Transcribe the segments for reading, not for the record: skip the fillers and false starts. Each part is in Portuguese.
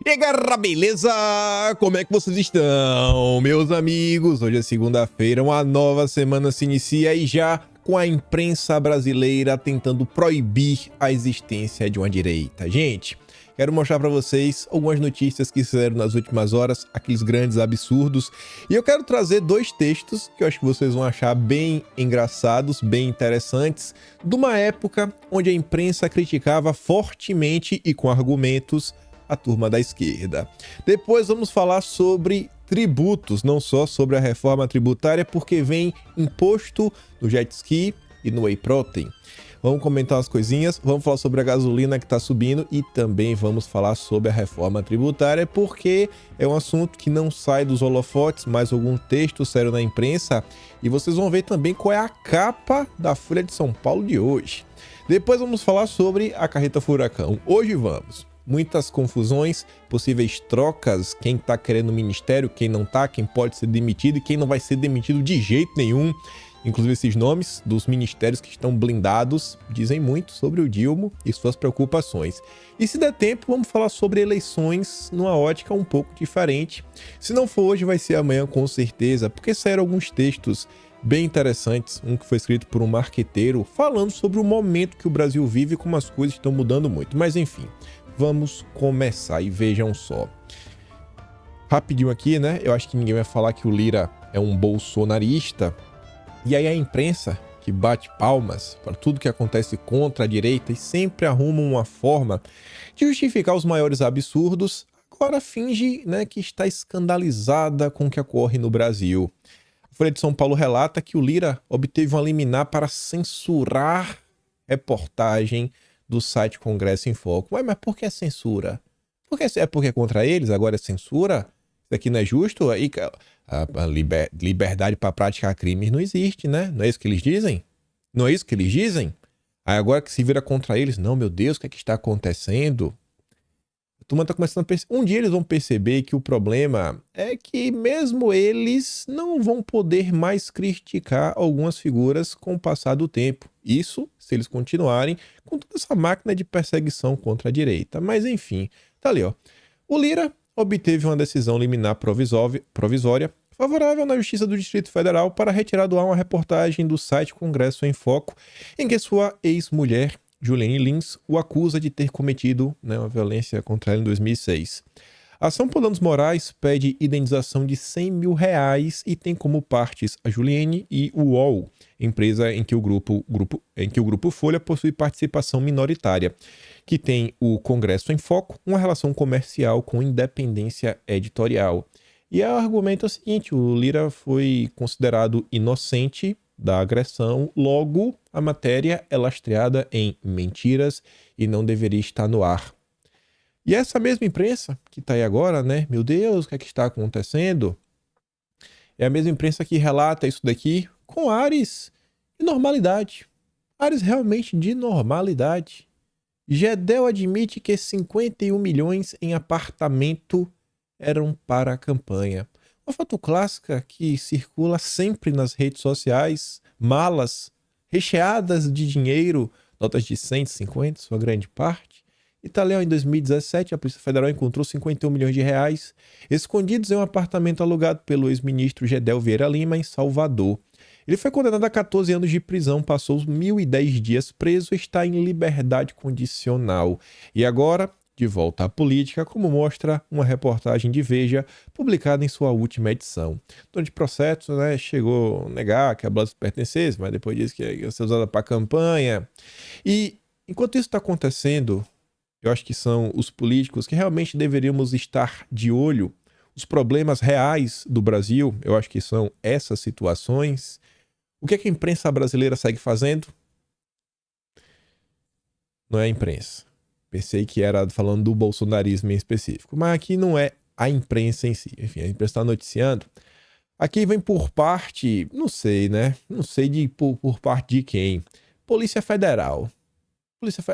E aí, galera, beleza? Como é que vocês estão, meus amigos? Hoje é segunda-feira, uma nova semana se inicia e já com a imprensa brasileira tentando proibir a existência de uma direita. Gente, quero mostrar para vocês algumas notícias que saíram nas últimas horas, aqueles grandes absurdos. E eu quero trazer dois textos que eu acho que vocês vão achar bem engraçados, bem interessantes, de uma época onde a imprensa criticava fortemente e com argumentos a turma da esquerda. Depois vamos falar sobre tributos, não só sobre a reforma tributária, porque vem imposto no jet ski e no whey protein. Vamos comentar umas coisinhas, vamos falar sobre a gasolina que está subindo e também vamos falar sobre a reforma tributária, porque é um assunto que não sai dos holofotes, mas algum texto saiu na imprensa e vocês vão ver também qual é a capa da Folha de São Paulo de hoje. Depois vamos falar sobre a carreta furacão. Hoje vamos. Muitas confusões, possíveis trocas, quem está querendo o ministério, quem não está, quem pode ser demitido e quem não vai ser demitido de jeito nenhum. Inclusive esses nomes dos ministérios que estão blindados dizem muito sobre o Dilma e suas preocupações. E se der tempo, vamos falar sobre eleições numa ótica um pouco diferente. Se não for hoje, vai ser amanhã com certeza, porque saíram alguns textos bem interessantes. Um que foi escrito por um marqueteiro falando sobre o momento que o Brasil vive e como as coisas estão mudando muito. Mas enfim, vamos começar e vejam só. Rapidinho aqui, né? Eu acho que ninguém vai falar que o Lira é um bolsonarista. E aí a imprensa, que bate palmas para tudo que acontece contra a direita e sempre arruma uma forma de justificar os maiores absurdos, agora finge, né, que está escandalizada com o que ocorre no Brasil. A Folha de São Paulo relata que o Lira obteve uma liminar para censurar reportagem do site Congresso em Foco. Mas por que censura? Porque é contra eles? Agora é censura? Isso aqui não é justo? Aí a liberdade para praticar crimes não existe, né? Não é isso que eles dizem? Não é isso que eles dizem? Aí agora que se vira contra eles, não, meu Deus, o que é que está acontecendo? A turma está começando a perceber. Um dia eles vão perceber que o problema é que mesmo eles não vão poder mais criticar algumas figuras com o passar do tempo. Isso se eles continuarem com toda essa máquina de perseguição contra a direita. Mas enfim, tá ali, ó. O Lira obteve uma decisão liminar provisória favorável na Justiça do Distrito Federal para retirar do ar uma reportagem do site Congresso em Foco, em que sua ex-mulher, Juliane Lins, o acusa de ter cometido, né, uma violência contra ela em 2006. A ação por danos morais pede indenização de R$100 mil e tem como partes a Juliane e o UOL, empresa em que o Grupo Folha possui participação minoritária, que tem o Congresso em Foco, uma relação comercial com independência editorial. E o argumento é o seguinte: o Lira foi considerado inocente da agressão, logo a matéria é lastreada em mentiras e não deveria estar no ar. E essa mesma imprensa que está aí agora, né? Meu Deus, o que é que está acontecendo? É a mesma imprensa que relata isso daqui com ares de normalidade. Ares realmente de normalidade. Gedel admite que 51 milhões em apartamento eram para a campanha. Uma foto clássica que circula sempre nas redes sociais, malas recheadas de dinheiro, notas de 150, sua grande parte. E tá ali, ó, em 2017, a Polícia Federal encontrou 51 milhões de reais escondidos em um apartamento alugado pelo ex-ministro Gedel Vieira Lima, em Salvador. Ele foi condenado a 14 anos de prisão, passou 1.010 dias preso e está em liberdade condicional. E agora, de volta à política, como mostra uma reportagem de Veja, publicada em sua última edição. Durante o processo, né, chegou a negar que a blusa pertencesse, mas depois disse que ia ser usada para campanha. E enquanto isso está acontecendo, eu acho que são os políticos que realmente deveríamos estar de olho. Os problemas reais do Brasil, eu acho que são essas situações. O que é que a imprensa brasileira segue fazendo? Não é a imprensa. Pensei que era falando do bolsonarismo em específico. Mas aqui não é a imprensa em si. Enfim, a imprensa está noticiando. Aqui vem por parte, não sei, né? Não sei por parte de quem. Polícia Federal.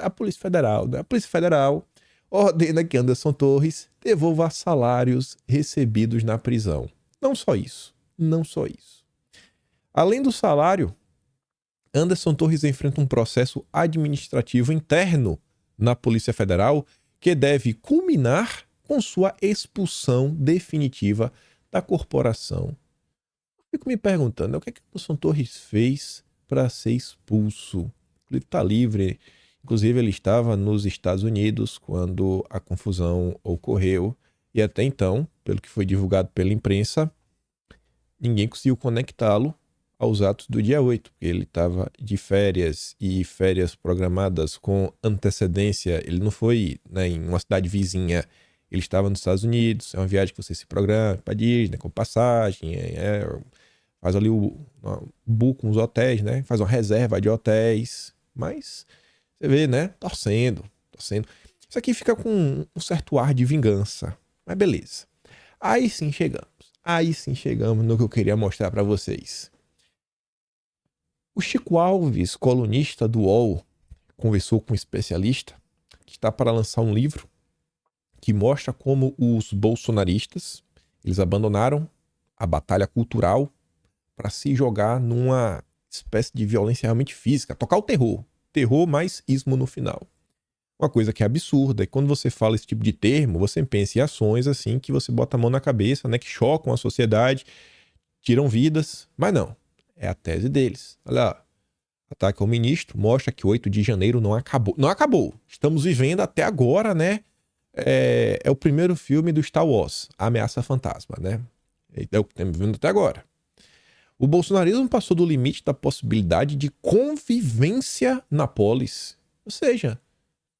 A Polícia Federal, né? A Polícia Federal ordena que Anderson Torres devolva salários recebidos na prisão. Não só isso. Não só isso. Além do salário, Anderson Torres enfrenta um processo administrativo interno na Polícia Federal que deve culminar com sua expulsão definitiva da corporação. Eu fico me perguntando, o que é que o Anderson Torres fez para ser expulso? Ele está livre. Inclusive, ele estava nos Estados Unidos quando a confusão ocorreu. E até então, pelo que foi divulgado pela imprensa, ninguém conseguiu conectá-lo aos atos do dia 8, porque ele estava de férias e férias programadas com antecedência. Ele não foi, né, em uma cidade vizinha, ele estava nos Estados Unidos. É uma viagem que você se programa para Disney, com passagem, faz ali book uns hotéis, né? Faz uma reserva de hotéis, mas você vê, né? Torcendo. Isso aqui fica com um certo ar de vingança, mas beleza. Aí sim chegamos no que eu queria mostrar para vocês. O Chico Alves, colunista do UOL, conversou com um especialista que está para lançar um livro que mostra como os bolsonaristas, eles abandonaram a batalha cultural para se jogar numa espécie de violência realmente física, tocar o terror mais ismo no final. Uma coisa que é absurda, e quando você fala esse tipo de termo, você pensa em ações assim que você bota a mão na cabeça, né, que chocam a sociedade, tiram vidas, mas não. É a tese deles. Olha lá. Ataque ao ministro mostra que 8 de janeiro não acabou. Não acabou. Estamos vivendo até agora, né? É o primeiro filme do Star Wars, A Ameaça Fantasma, né? É o que estamos vivendo até agora. O bolsonarismo passou do limite da possibilidade de convivência na polis. Ou seja,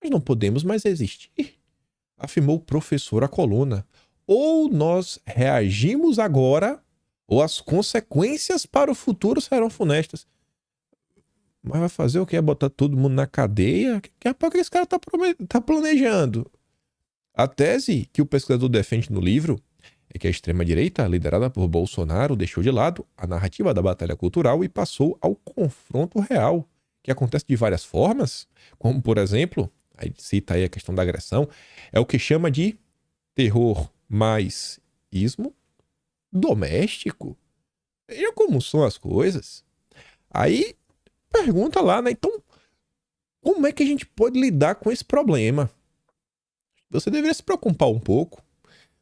nós não podemos mais existir, afirmou o professor à coluna. Ou nós reagimos agora, ou as consequências para o futuro serão funestas. Mas vai fazer o quê? Botar todo mundo na cadeia? Que a pouco esse cara tá planejando. A tese que o pesquisador defende no livro é que a extrema-direita, liderada por Bolsonaro, deixou de lado a narrativa da batalha cultural e passou ao confronto real, que acontece de várias formas, como, por exemplo, aí cita aí a questão da agressão, é o que chama de terror mais ismo doméstico. Veja como são as coisas. Aí pergunta lá, né? Então, como é que a gente pode lidar com esse problema? Você deveria se preocupar um pouco.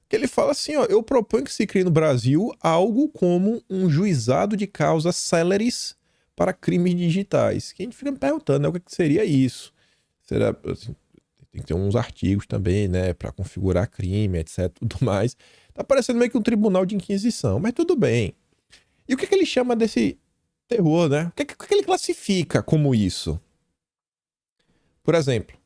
Que ele fala assim, ó, eu proponho que se crie no Brasil algo como um juizado de causas céleres para crimes digitais. Que a gente fica me perguntando, né, o que seria isso? Será, assim, tem que ter uns artigos também, né, para configurar crime, etc, tudo mais. Tá parecendo meio que um tribunal de inquisição, mas tudo bem. E o que ele chama desse terror, né? O que ele classifica como isso? Por exemplo,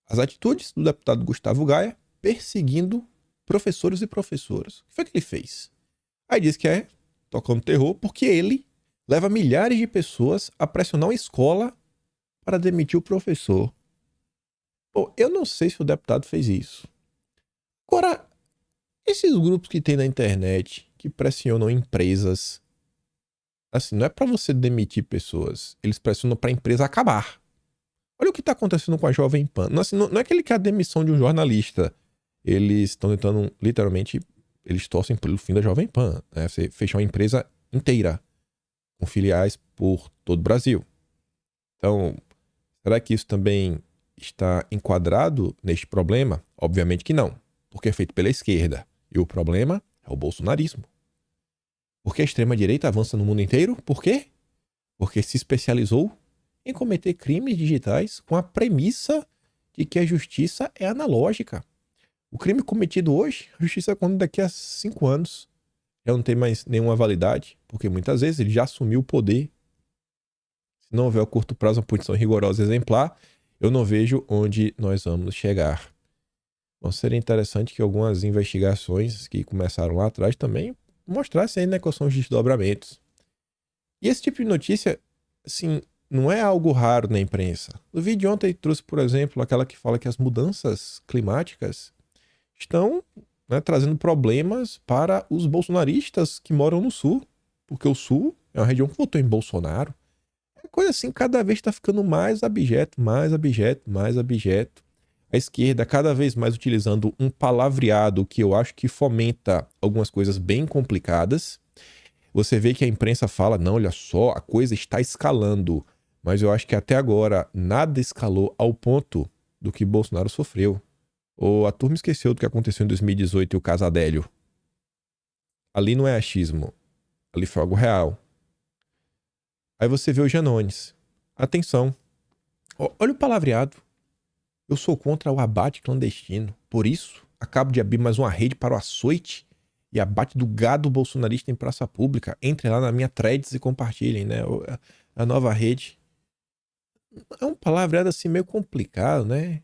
as atitudes do deputado Gustavo Gaia perseguindo professores e professoras. O que foi que ele fez? Aí diz que é tocando terror porque ele leva milhares de pessoas a pressionar uma escola para demitir o professor. Bom, eu não sei se o deputado fez isso. Agora, esses grupos que tem na internet que pressionam empresas, assim, não é para você demitir pessoas, eles pressionam para a empresa acabar. Olha o que está acontecendo com a Jovem Pan. Não, assim, não é que ele quer a demissão de um jornalista. Eles estão tentando, literalmente, eles torcem pelo fim da Jovem Pan, né? Você fechar uma empresa inteira, com filiais por todo o Brasil. Então, será que isso também está enquadrado neste problema? Obviamente que não, porque é feito pela esquerda. E o problema é o bolsonarismo. Porque a extrema-direita avança no mundo inteiro? Por quê? Porque se especializou em cometer crimes digitais com a premissa de que a justiça é analógica. O crime cometido hoje, a justiça conta daqui a 5 anos. Já não tem mais nenhuma validade, porque muitas vezes ele já assumiu o poder. Se não houver a curto prazo uma punição rigorosa e exemplar, eu não vejo onde nós vamos chegar. Então seria interessante que algumas investigações que começaram lá atrás também mostrassem aí, né, quais são os desdobramentos. E esse tipo de notícia, assim, não é algo raro na imprensa. No vídeo de ontem trouxe, por exemplo, aquela que fala que as mudanças climáticas estão, né, trazendo problemas para os bolsonaristas que moram no Sul. Porque o Sul é uma região que votou em Bolsonaro. É coisa assim, cada vez está ficando mais abjeto. A esquerda cada vez mais utilizando um palavreado que eu acho que fomenta algumas coisas bem complicadas. Você vê que a imprensa fala, não, olha só, a coisa está escalando. Mas eu acho que até agora nada escalou ao ponto do que Bolsonaro sofreu. Ou a turma esqueceu do que aconteceu em 2018 e o Casadélio. Ali não é achismo. Ali foi algo real. Aí você vê o Janones. Atenção. Olha o palavreado. Eu sou contra o abate clandestino. Por isso, acabo de abrir mais uma rede para o açoite e abate do gado bolsonarista em praça pública. Entrem lá na minha threads e compartilhem, né? A nova rede. É um palavreado assim meio complicado, né?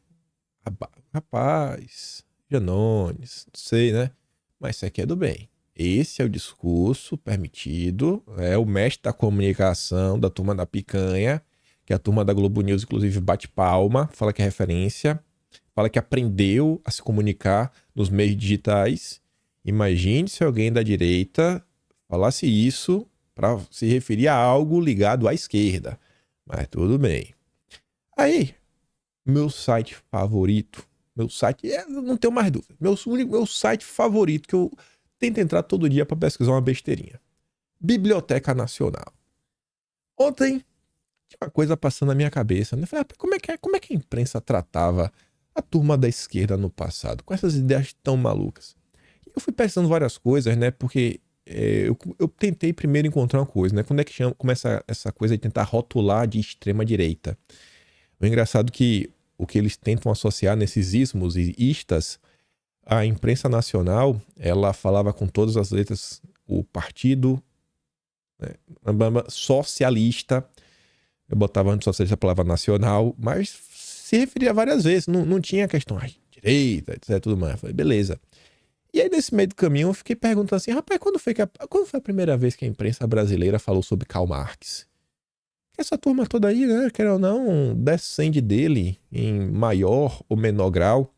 Rapaz, Janones, não sei, né? Mas isso aqui é do bem. Esse é o discurso permitido, é o mestre da comunicação da turma da picanha, que a turma da Globo News, inclusive, bate palma, fala que é referência, fala que aprendeu a se comunicar nos meios digitais. Imagine se alguém da direita falasse isso para se referir a algo ligado à esquerda. Mas tudo bem. Aí, meu site favorito, não tenho mais dúvida, meu site favorito que eu tento entrar todo dia para pesquisar uma besteirinha. Biblioteca Nacional. Ontem, tinha uma coisa passando na minha cabeça, né? Falei, como é que a imprensa tratava a turma da esquerda no passado, com essas ideias tão malucas? E eu fui pensando várias coisas, né? Porque eu tentei primeiro encontrar uma coisa, né? Quando é que começa essa coisa de tentar rotular de extrema direita? O engraçado é que o que eles tentam associar nesses ismos e istas, a imprensa nacional, ela falava com todas as letras o partido, né, socialista, eu botava antes socialista a palavra nacional, mas se referia várias vezes, não tinha questão direita, etc, tudo mais. Eu falei, beleza. E aí, nesse meio do caminho, eu fiquei perguntando assim, rapaz, quando foi a primeira vez que a imprensa brasileira falou sobre Karl Marx? Essa turma toda aí, né, quer ou não, descende dele em maior ou menor grau.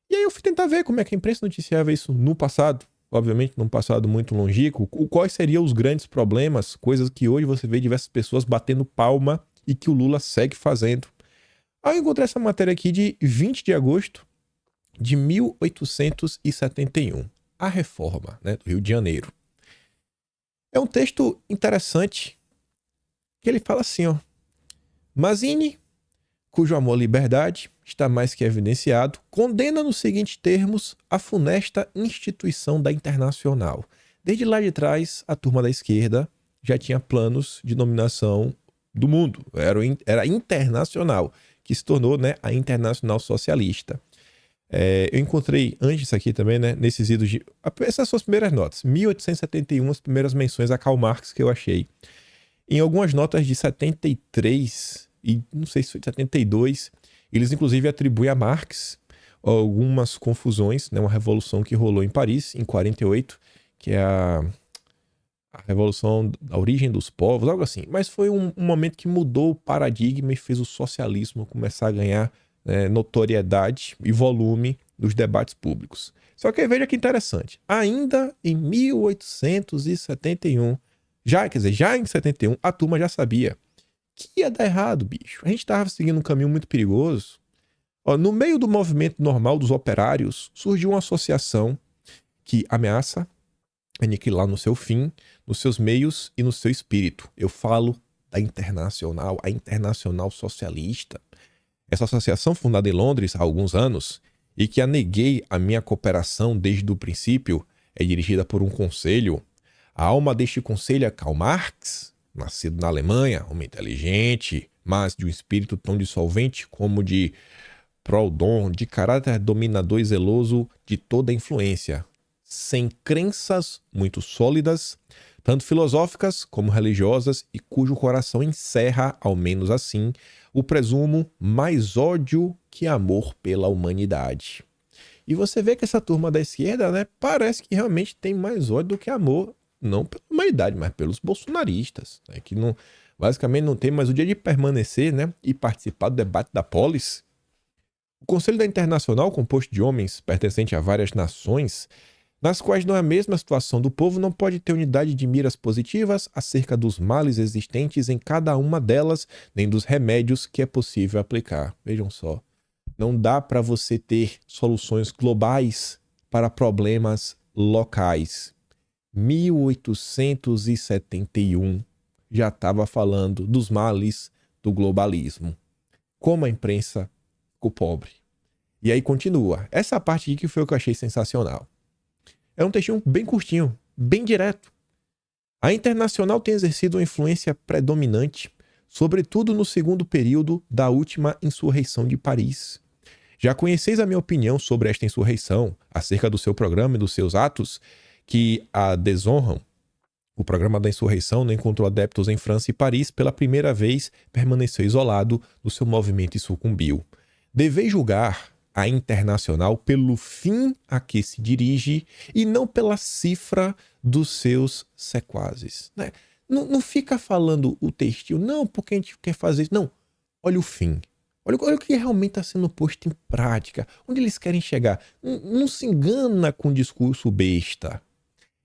E aí eu fui tentar ver como é que a imprensa noticiava isso no passado, obviamente num passado muito longínquo, quais seriam os grandes problemas, coisas que hoje você vê diversas pessoas batendo palma e que o Lula segue fazendo. Aí eu encontrei essa matéria aqui de 20 de agosto de 1871, a reforma, né, do Rio de Janeiro. É um texto interessante que ele fala assim, ó: Mazzini, cujo amor à liberdade está mais que evidenciado, condena nos seguintes termos a funesta instituição da Internacional. Desde lá de trás, a turma da esquerda já tinha planos de dominação do mundo. Era internacional, que se tornou, né, a Internacional Socialista. Eu encontrei antes disso aqui também, né, nesses idos de... Essas são as primeiras notas. 1871, as primeiras menções a Karl Marx que eu achei. Em algumas notas de 73 e não sei se foi de 72, eles inclusive atribuem a Marx algumas confusões, né, uma revolução que rolou em Paris em 48, que é a revolução da origem dos povos, algo assim. Mas foi um momento que mudou o paradigma e fez o socialismo começar a ganhar, né, notoriedade e volume nos debates públicos. Só que veja que interessante, ainda em 1871, já em 71, a turma já sabia que ia dar errado, bicho. A gente estava seguindo um caminho muito perigoso. Ó, no meio do movimento normal dos operários, surgiu uma associação que ameaça aniquilar no seu fim, nos seus meios e no seu espírito. Eu falo da Internacional, a Internacional Socialista. Essa associação, fundada em Londres há alguns anos, e que a neguei a minha cooperação desde o princípio, é dirigida por um conselho. A alma deste conselho é Karl Marx, nascido na Alemanha, homem inteligente, mas de um espírito tão dissolvente como de Proudhon, de caráter dominador e zeloso de toda a influência, sem crenças muito sólidas, tanto filosóficas como religiosas, e cujo coração encerra, ao menos assim, o presumo, mais ódio que amor pela humanidade. E você vê que essa turma da esquerda, né, parece que realmente tem mais ódio do que amor, não pela humanidade, mas pelos bolsonaristas, né, que não, basicamente não tem mais o dia de permanecer, né, e participar do debate da polis. O Conselho da Internacional, composto de homens pertencentes a várias nações, nas quais não é a mesma situação do povo, não pode ter unidade de miras positivas acerca dos males existentes em cada uma delas, nem dos remédios que é possível aplicar. Vejam só, não dá para você ter soluções globais para problemas locais. 1871 já estava falando dos males do globalismo. Como a imprensa ficou pobre. E aí continua. Essa parte aqui que foi o que eu achei sensacional. É um textinho bem curtinho, bem direto. A Internacional tem exercido uma influência predominante, sobretudo no segundo período da última insurreição de Paris. Já conheceis a minha opinião sobre esta insurreição, acerca do seu programa e dos seus atos, que a desonram. O programa da insurreição não encontrou adeptos em França e Paris, pela primeira vez permaneceu isolado do seu movimento e sucumbiu. Deveis julgar a Internacional pelo fim a que se dirige e não pela cifra dos seus sequazes. Né? Não fica falando o textil, não, porque a gente quer fazer isso. Não, olha o fim. Olha o que realmente está sendo posto em prática, onde eles querem chegar. Não se engana com um discurso besta.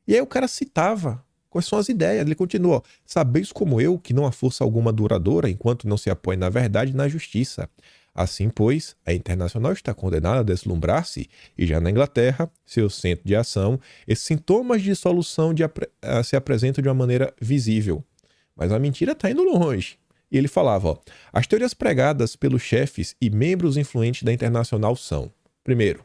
E aí o cara citava quais são as ideias. Ele continua, ó, sabeis como eu que não há força alguma duradoura enquanto não se apoie na verdade e na justiça. Assim, pois, a Internacional está condenada a deslumbrar-se e já na Inglaterra, seu centro de ação, esses sintomas de dissolução se apresentam de uma maneira visível. Mas a mentira está indo longe. E ele falava, ó, as teorias pregadas pelos chefes e membros influentes da Internacional são, primeiro,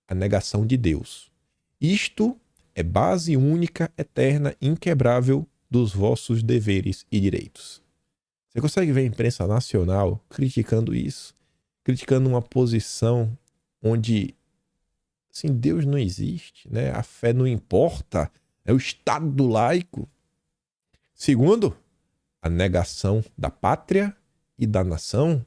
a negação de Deus. Isto é base única, eterna, inquebrável dos vossos deveres e direitos. Você consegue ver a imprensa nacional criticando isso? Criticando uma posição onde, assim, Deus não existe, né? A fé não importa, é o Estado laico. Segundo, a negação da pátria e da nação,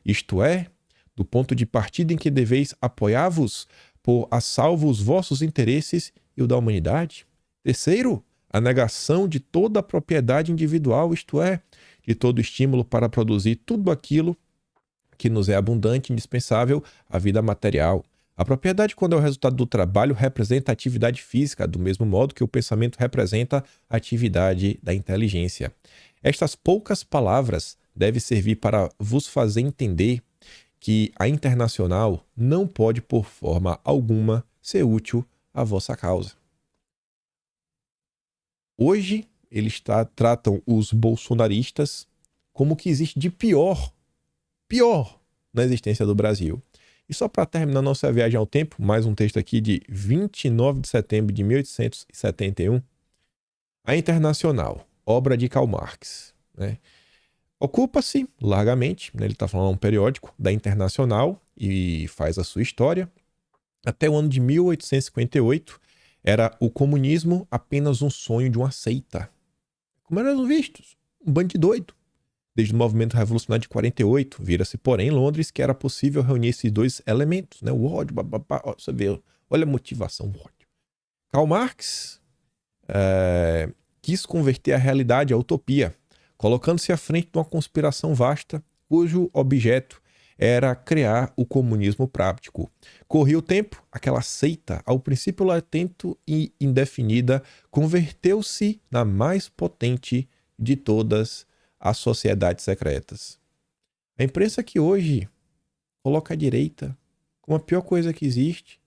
isto é, do ponto de partida em que deveis apoiar-vos por a salvo os vossos interesses e o da humanidade. Terceiro, a negação de toda a propriedade individual, isto é, de todo estímulo para produzir tudo aquilo que nos é abundante e indispensável à vida material. A propriedade, quando é o resultado do trabalho, representa a atividade física, do mesmo modo que o pensamento representa a atividade da inteligência. Estas poucas palavras devem servir para vos fazer entender que a Internacional não pode, por forma alguma, ser útil à vossa causa. Hoje, eles tratam os bolsonaristas como o que existe de pior na existência do Brasil. E só para terminar nossa viagem ao tempo, mais um texto aqui de 29 de setembro de 1871. A Internacional, obra de Karl Marx. Né? Ocupa-se largamente, né, ele está falando um periódico da Internacional e faz a sua história. Até o ano de 1858, era o comunismo apenas um sonho de uma seita. Como eram vistos? Um bando de doido. Desde o movimento revolucionário de 48, vira-se, porém, em Londres, que era possível reunir esses dois elementos, né? O ódio, você vê, olha a motivação, o ódio. Karl Marx quis converter a realidade à utopia, colocando-se à frente de uma conspiração vasta, cujo objeto era criar o comunismo prático. Corria o tempo, aquela seita, ao princípio latente e indefinida, converteu-se na mais potente de todas as sociedades secretas. A imprensa que hoje coloca a direita como a pior coisa que existe,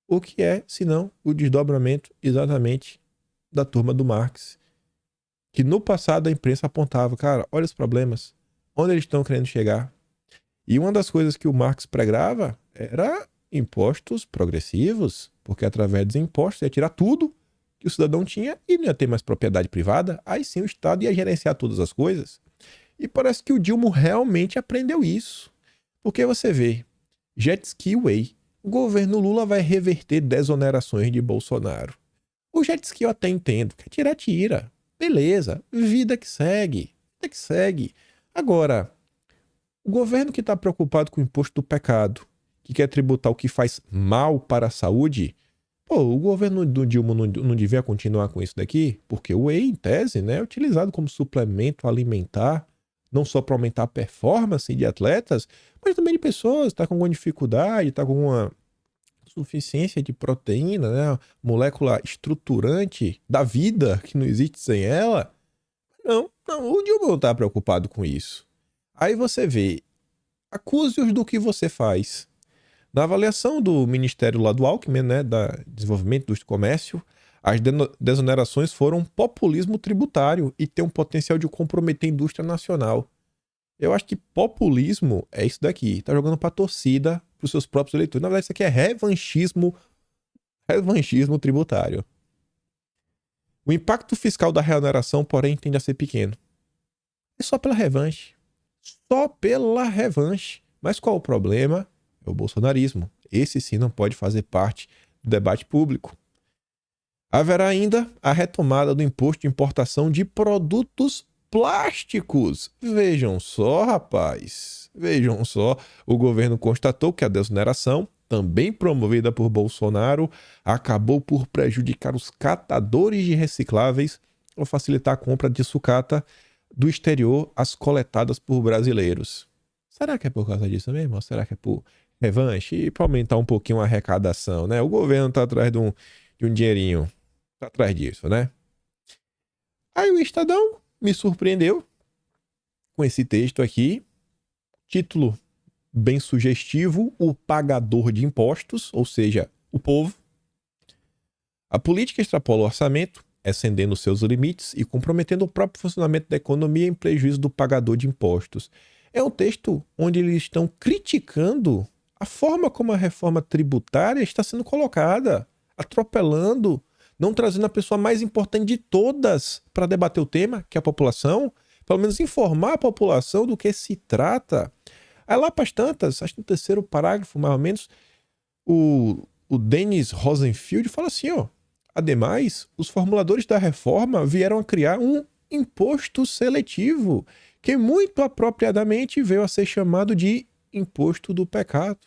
o que é, senão, o desdobramento exatamente da turma do Marx, que no passado a imprensa apontava, cara, olha os problemas, onde eles estão querendo chegar. E uma das coisas que o Marx pregava era impostos progressivos, porque através dos impostos ia tirar tudo que o cidadão tinha e não ia ter mais propriedade privada, aí sim o Estado ia gerenciar todas as coisas. E parece que o Dilma realmente aprendeu isso. Porque você vê, Jet Ski Way, o governo Lula vai reverter desonerações de Bolsonaro. O jet ski eu até entendo, quer tirar, tira. Beleza, vida que segue, vida que segue. Agora, o governo que está preocupado com o imposto do pecado, que quer tributar o que faz mal para a saúde, pô, o governo do Dilma não devia continuar com isso daqui? Porque o whey, em tese, né, é utilizado como suplemento alimentar, não só para aumentar a performance de atletas, mas também de pessoas que estão com alguma dificuldade, está com uma suficiência de proteína, né, molécula estruturante da vida, que não existe sem ela. Não, o Dilma não está preocupado com isso. Aí você vê, acuse-os do que você faz. Na avaliação do Ministério lá do Alckmin, né, da Desenvolvimento do Comércio, as desonerações foram populismo tributário e têm um potencial de comprometer a indústria nacional. Eu acho que populismo é isso daqui. Tá jogando pra torcida, pros seus próprios eleitores. Na verdade, isso aqui é revanchismo tributário. O impacto fiscal da reoneração, porém, tende a ser pequeno. É só pela revanche. Só pela revanche. Mas qual o problema? É o bolsonarismo. Esse sim não pode fazer parte do debate público. Haverá ainda a retomada do imposto de importação de produtos plásticos. Vejam só, rapaz. Vejam só. O governo constatou que a desoneração, também promovida por Bolsonaro, acabou por prejudicar os catadores de recicláveis ao facilitar a compra de sucata do exterior às coletadas por brasileiros. Será que é por causa disso mesmo? Ou será que é por revanche? E para aumentar um pouquinho a arrecadação, né? O governo está atrás de um dinheirinho. Tá atrás disso, né? Aí o Estadão me surpreendeu com esse texto aqui. Título bem sugestivo: o pagador de impostos, ou seja, o povo. A política extrapola o orçamento, excedendo seus limites e comprometendo o próprio funcionamento da economia em prejuízo do pagador de impostos. É um texto onde eles estão criticando a forma como a reforma tributária está sendo colocada, atropelando, não trazendo a pessoa mais importante de todas para debater o tema, que é a população, pelo menos informar a população do que se trata. Aí lá para as tantas, acho que no terceiro parágrafo, mais ou menos, o Denis Rosenfield fala assim, ó: ademais, os formuladores da reforma vieram a criar um imposto seletivo, que muito apropriadamente veio a ser chamado de imposto do pecado.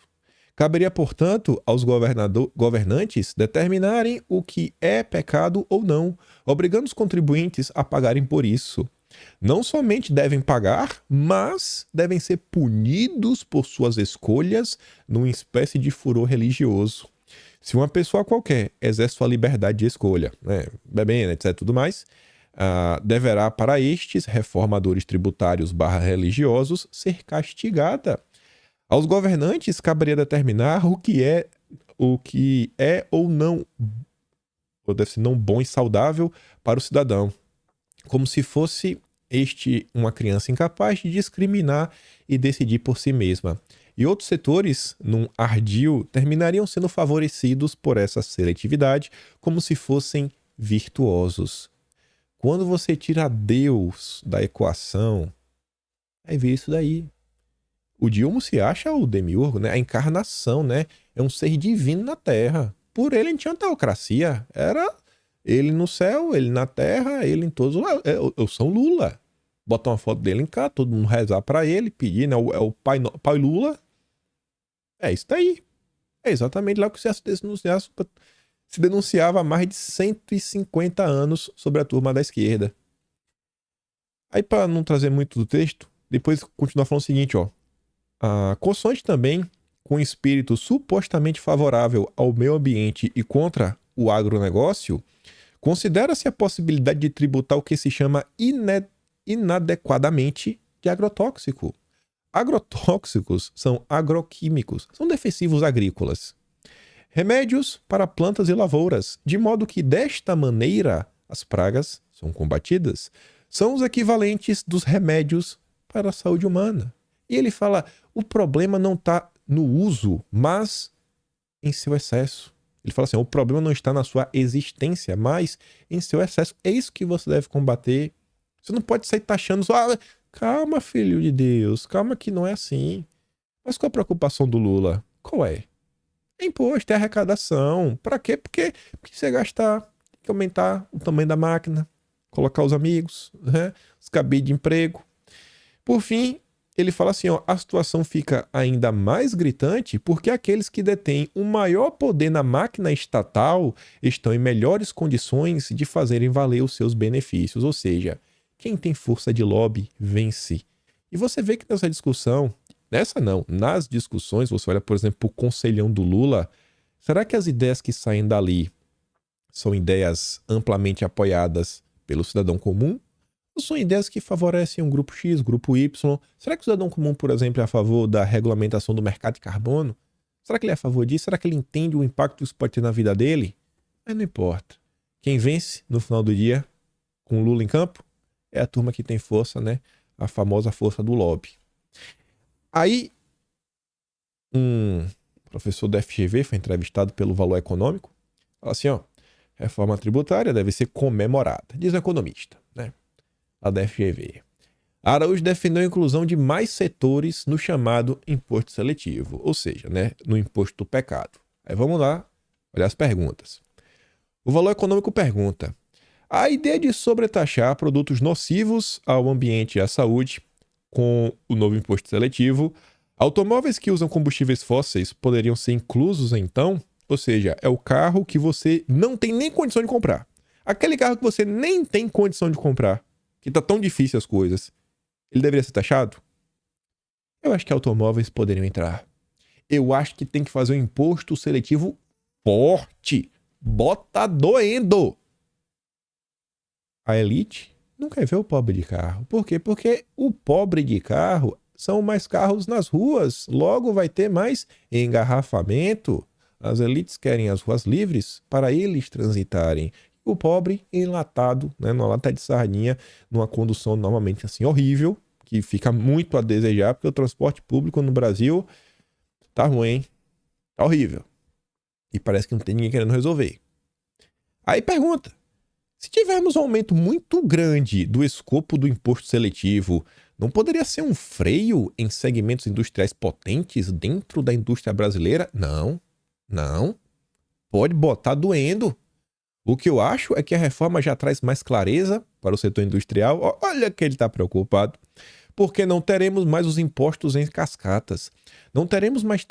Caberia, portanto, aos governantes determinarem o que é pecado ou não, obrigando os contribuintes a pagarem por isso. Não somente devem pagar, mas devem ser punidos por suas escolhas numa espécie de furor religioso. Se uma pessoa qualquer exerce sua liberdade de escolha, né, bebendo, etc, tudo mais, deverá, para estes reformadores tributários religiosos, ser castigada. Aos governantes caberia determinar o que é ou não, ou deve ser não bom e saudável para o cidadão, como se fosse este uma criança incapaz de discriminar e decidir por si mesma. E outros setores, num ardil, terminariam sendo favorecidos por essa seletividade, como se fossem virtuosos. Quando você tira Deus da equação, aí vê isso daí. O Dilma se acha o demiurgo, né? A encarnação, né? É um ser divino na Terra. Por ele não tinha teocracia. Era ele no céu, ele na terra, ele em todos os lados. Eu sou Lula. Botar uma foto dele em cá, todo mundo rezar pra ele, pedir, né? É o pai Lula. É isso daí. É exatamente lá que se denunciava há mais de 150 anos sobre a turma da esquerda. Aí, para não trazer muito do texto, depois continuar falando o seguinte, ó. Consoante também com espírito supostamente favorável ao meio ambiente e contra o agronegócio, considera-se a possibilidade de tributar o que se chama inadequadamente de agrotóxico. Agrotóxicos são agroquímicos, são defensivos agrícolas. Remédios para plantas e lavouras, de modo que desta maneira as pragas são combatidas. São os equivalentes dos remédios para a saúde humana. E ele fala, o problema não está no uso, mas em seu excesso. Ele fala assim, o problema não está na sua existência, mas em seu excesso. É isso que você deve combater. Você não pode sair taxando só, calma, filho de Deus, calma que não é assim. Mas qual a preocupação do Lula? Qual é? É imposto, é arrecadação. Pra quê? Porque você gastar, tem que aumentar o tamanho da máquina, colocar os amigos, né? Os cabides de emprego. Por fim, ele fala assim, ó, a situação fica ainda mais gritante porque aqueles que detêm o maior poder na máquina estatal estão em melhores condições de fazerem valer os seus benefícios. Ou seja, quem tem força de lobby vence. E você vê que nessa discussão, nas discussões, você olha, por exemplo, para o conselhão do Lula, será que as ideias que saem dali são ideias amplamente apoiadas pelo cidadão comum? Ou são ideias que favorecem um grupo X, grupo Y? Será que o cidadão comum, por exemplo, é a favor da regulamentação do mercado de carbono? Será que ele é a favor disso? Será que ele entende o impacto que isso pode ter na vida dele? Mas não importa. Quem vence no final do dia, com o Lula em campo, é a turma que tem força, né? A famosa força do lobby. Aí, um professor da FGV foi entrevistado pelo Valor Econômico. Fala assim, ó, reforma tributária deve ser comemorada, diz o economista, né? A da FGV. Araújo defendeu a inclusão de mais setores no chamado imposto seletivo, ou seja, né, no imposto do pecado. Aí vamos lá, olhar as perguntas. O Valor Econômico pergunta: a ideia de sobretaxar produtos nocivos ao ambiente e à saúde com o novo imposto seletivo, automóveis que usam combustíveis fósseis poderiam ser inclusos então? Ou seja, é o carro que você não tem nem condição de comprar. Aquele carro que você nem tem condição de comprar, que tá tão difícil as coisas, ele deveria ser taxado? Eu acho que automóveis poderiam entrar. Eu acho que tem que fazer um imposto seletivo forte. Bota doendo. A elite não quer ver o pobre de carro. Por quê? Porque o pobre de carro são mais carros nas ruas. Logo vai ter mais engarrafamento. As elites querem as ruas livres para eles transitarem. O pobre enlatado, né, numa lata de sardinha, numa condução normalmente assim horrível, que fica muito a desejar, porque o transporte público no Brasil tá ruim, tá horrível. E parece que não tem ninguém querendo resolver. Aí pergunta: se tivermos um aumento muito grande do escopo do imposto seletivo, não poderia ser um freio em segmentos industriais potentes dentro da indústria brasileira? Não, não. Pode botar doendo. O que eu acho é que a reforma já traz mais clareza para o setor industrial. Olha que ele está preocupado. Porque não teremos mais os impostos em cascatas. Não teremos mais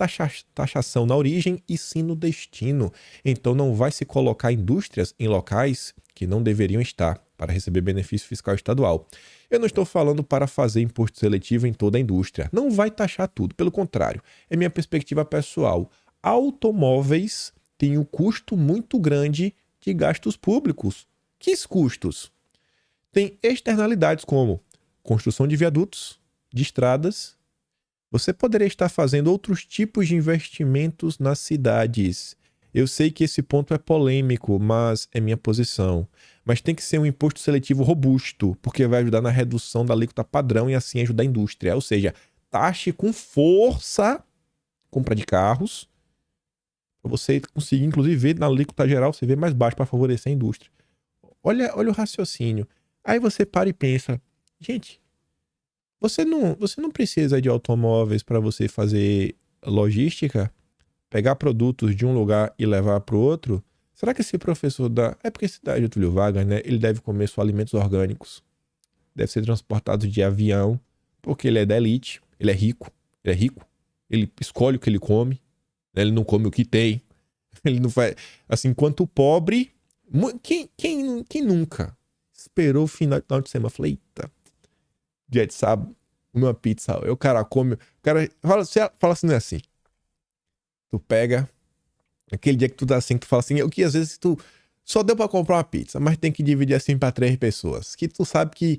taxação na origem e sim no destino. Então não vai se colocar indústrias em locais que não deveriam estar para receber benefício fiscal estadual. Eu não estou falando para fazer imposto seletivo em toda a indústria. Não vai taxar tudo. Pelo contrário, é minha perspectiva pessoal. Automóveis têm um custo muito grande de gastos públicos. Que custos? Tem externalidades como construção de viadutos, de estradas. Você poderia estar fazendo outros tipos de investimentos nas cidades. Eu sei que esse ponto é polêmico, mas é minha posição. Mas tem que ser um imposto seletivo robusto, porque vai ajudar na redução da alíquota padrão e assim ajudar a indústria. Ou seja, taxe com força compra de carros, para você conseguir, inclusive, ver na alíquota geral, você vê mais baixo para favorecer a indústria. Olha o raciocínio. Aí você para e pensa, gente, você não precisa de automóveis para você fazer logística, pegar produtos de um lugar e levar para o outro? Será que esse professor da... É porque esse da Getúlio Vargas, né? Ele deve comer só alimentos orgânicos. Deve ser transportado de avião, porque ele é da elite, ele é rico. Ele escolhe o que ele come, né? Ele não come o que tem. Ele não faz... Assim, enquanto o pobre... Quem nunca esperou o final de semana? Falei, eita, dia de sábado, uma pizza. Aí o cara come... O cara fala assim, não é assim. Tu pega... Aquele dia que tu tá assim, que tu fala assim, o que às vezes tu só deu pra comprar uma pizza, mas tem que dividir assim pra 3 pessoas. Que tu sabe que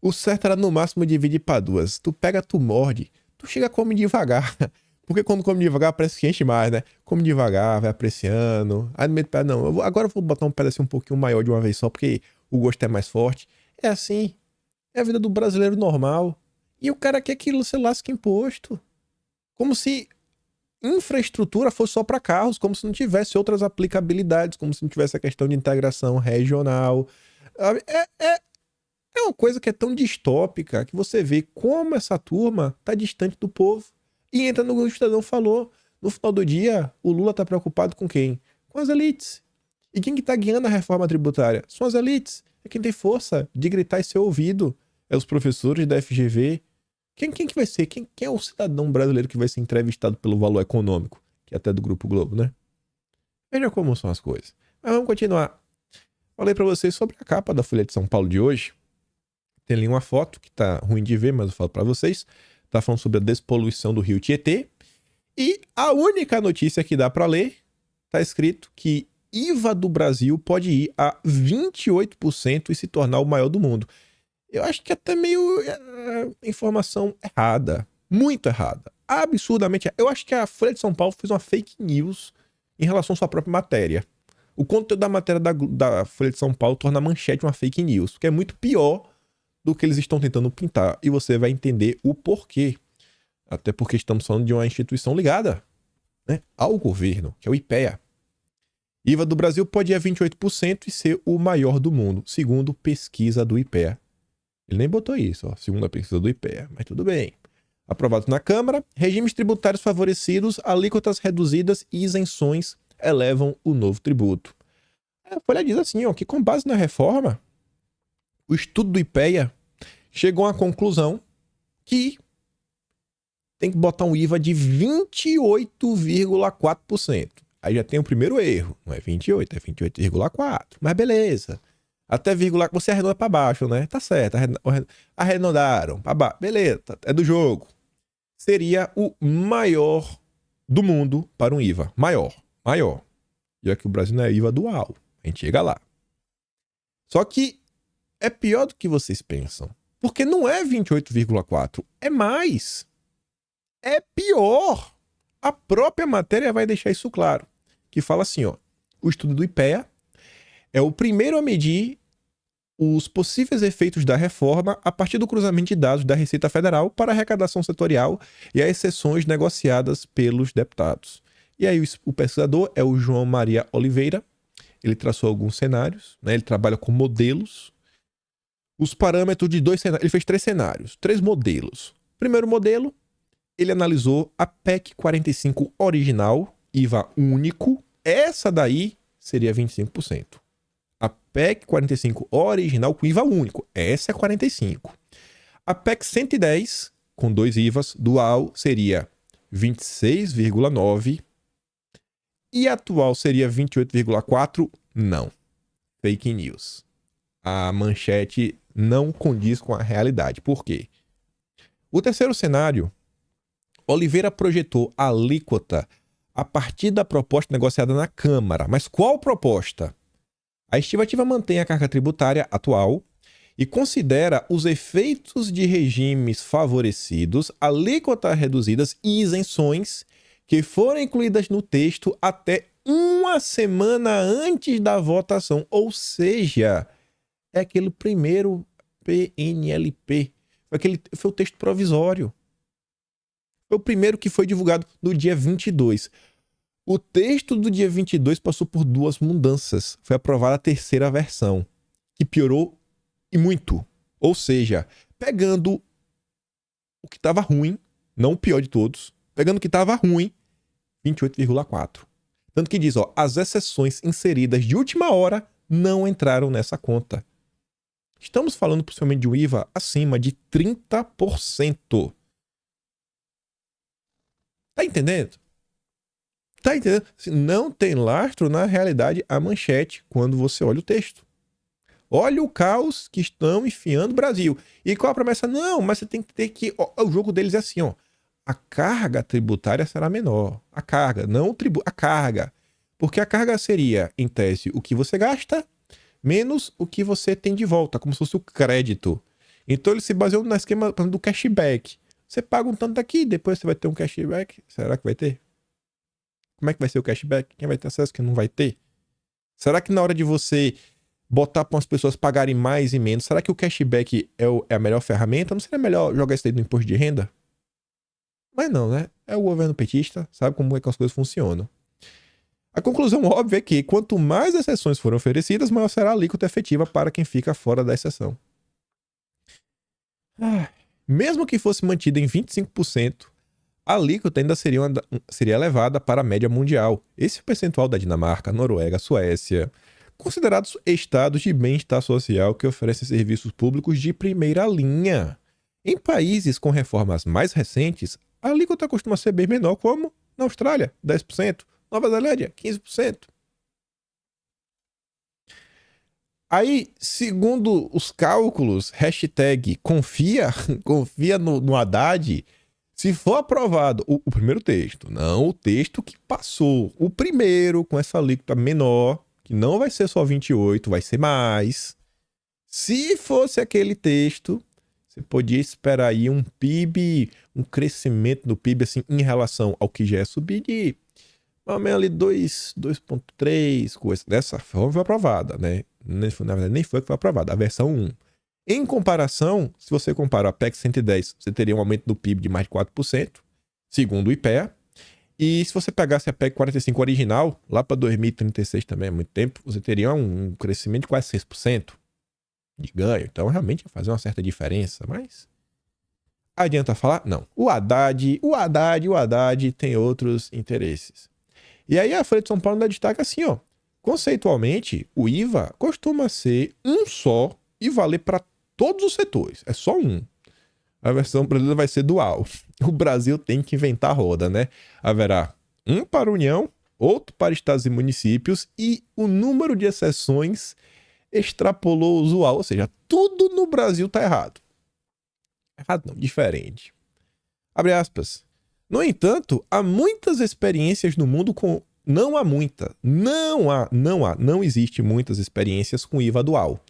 o certo era no máximo dividir pra 2. Tu pega, tu morde, tu chega a comer devagar. Porque quando come devagar parece que enche mais, né? Come devagar, vai apreciando. Aí no meio do pé, não, agora eu vou botar um pedacinho um pouquinho maior de uma vez só, porque o gosto é mais forte. É assim, é a vida do brasileiro normal. E o cara quer que você lasque imposto. Como se infraestrutura fosse só para carros, como se não tivesse outras aplicabilidades, como se não tivesse a questão de integração regional. É uma coisa que é tão distópica que você vê como essa turma tá distante do povo. E entra no que o cidadão falou. No final do dia, o Lula tá preocupado com quem? Com as elites. E quem que tá guiando a reforma tributária? São as elites. É quem tem força de gritar e ser ouvido. É os professores da FGV. Quem que vai ser? Quem é o cidadão brasileiro que vai ser entrevistado pelo Valor Econômico? Que é até do Grupo Globo, né? Veja como são as coisas. Mas vamos continuar. Falei pra vocês sobre a capa da Folha de São Paulo de hoje. Tem ali uma foto que tá ruim de ver, mas eu falo pra vocês. Tá falando sobre a despoluição do rio Tietê. E a única notícia que dá pra ler, tá escrito que IVA do Brasil pode ir a 28% e se tornar o maior do mundo. Eu acho que é até meio informação errada. Muito errada. Absurdamente errada. Eu acho que a Folha de São Paulo fez uma fake news em relação à sua própria matéria. O conteúdo da matéria da Folha de São Paulo torna a manchete uma fake news, que é muito pior do que eles estão tentando pintar. E você vai entender o porquê. Até porque estamos falando de uma instituição ligada, né, ao governo, que é o IPEA. IVA do Brasil pode ir a 28% e ser o maior do mundo, segundo pesquisa do IPEA. Ele nem botou isso, ó, segundo a pesquisa do IPEA, mas tudo bem. Aprovado na Câmara, regimes tributários favorecidos, alíquotas reduzidas e isenções elevam o novo tributo. A Folha diz assim, ó, que com base na reforma, o estudo do IPEA chegou à conclusão que tem que botar um IVA de 28,4%. Aí já tem o primeiro erro. Não é 28, é 28,4%. Mas beleza. Até vírgula, você arredonda para baixo, né? Tá certo. Arredondaram para baixo. Beleza, é do jogo. Seria o maior do mundo para um IVA. Maior. Já que o Brasil não é IVA dual. A gente chega lá. Só que é pior do que vocês pensam. Porque não é 28,4%. É mais. É pior. A própria matéria vai deixar isso claro. Que fala assim, ó. O estudo do IPEA é o primeiro a medir os possíveis efeitos da reforma a partir do cruzamento de dados da Receita Federal para a arrecadação setorial e as exceções negociadas pelos deputados. E aí o pesquisador é o João Maria Oliveira. Ele traçou alguns cenários, né? Ele trabalha com modelos. Os parâmetros de 2 cenários. Ele fez 3 cenários, 3 modelos. Primeiro modelo, ele analisou a PEC 45 original, IVA único. Essa daí seria 25%. A PEC 45 original com IVA único. Essa é 45%. A PEC 110, com 2 IVAs, dual, seria 26,9%. E a atual seria 28,4%. Não. Fake news. A manchete não condiz com a realidade. Por quê? O terceiro cenário, Oliveira projetou a alíquota a partir da proposta negociada na Câmara. Mas qual proposta? A estimativa mantém a carga tributária atual e considera os efeitos de regimes favorecidos, alíquotas reduzidas e isenções que foram incluídas no texto até uma semana antes da votação. Ou seja, é aquele primeiro PNLP. Foi o texto provisório. Foi o primeiro que foi divulgado no dia 22. O texto do dia 22 passou por 2 mudanças. Foi aprovada a terceira versão, que piorou e muito. Ou seja, pegando o que estava ruim, não o pior de todos, pegando o que estava ruim, 28,4%. Tanto que diz, ó, as exceções inseridas de última hora não entraram nessa conta. Estamos falando possivelmente de um IVA acima de 30%. Tá entendendo? Tá entendendo? Não tem lastro na realidade a manchete quando você olha o texto. Olha o caos que estão enfiando o Brasil. E qual a promessa? Não, mas você tem que ter que... Ó, o jogo deles é assim, ó. A carga tributária será menor. A carga, não o tributo. A carga. Porque a carga seria, em tese, o que você gasta menos o que você tem de volta, como se fosse o crédito. Então ele se baseou no esquema do cashback. Você paga um tanto aqui, depois você vai ter um cashback. Será que vai ter? Como é que vai ser o cashback? Quem vai ter acesso, quem não vai ter? Será que na hora de você botar para as pessoas pagarem mais e menos, será que o cashback é a melhor ferramenta? Não seria melhor jogar isso aí no imposto de renda? Mas não, né? É o governo petista, sabe como é que as coisas funcionam. A conclusão óbvia é que quanto mais exceções forem oferecidas, maior será a alíquota efetiva para quem fica fora da exceção. Mesmo que fosse mantida em 25%, a alíquota ainda seria elevada para a média mundial. Esse é o percentual da Dinamarca, Noruega, Suécia, considerados estados de bem-estar social que oferecem serviços públicos de primeira linha. Em países com reformas mais recentes, a alíquota costuma ser bem menor, como na Austrália, 10%, Nova Zelândia, 15%. Aí, segundo os cálculos, hashtag confia no Haddad, se for aprovado o primeiro texto, não o texto que passou, o primeiro com essa alíquota menor, que não vai ser só 28, vai ser mais. Se fosse aquele texto, você podia esperar aí um PIB, um crescimento do PIB assim, em relação ao que já é subir de mais ou menos ali 2,3, coisa. Dessa forma foi aprovada, né? Na verdade, nem foi que foi aprovada, a versão 1. Em comparação, se você compara a PEC 110, você teria um aumento do PIB de mais de 4%. segundo o IPEA. E se você pegasse a PEC 45 original, lá para 2036 também, é muito tempo, você teria um crescimento de quase 6% de ganho. Então, realmente ia fazer uma certa diferença, mas adianta falar? Não. O Haddad tem outros interesses. E aí a Folha de São Paulo ainda destaca assim, ó. Conceitualmente, o IVA costuma ser um só e valer para todos os setores. É só um. A versão brasileira vai ser dual. O Brasil tem que inventar a roda, né? Haverá um para a União, outro para estados e municípios e o número de exceções extrapolou o usual. Ou seja, tudo no Brasil tá errado. Errado não, diferente. Abre aspas. No entanto, há muitas experiências no mundo com... Não existe muitas experiências com IVA dual.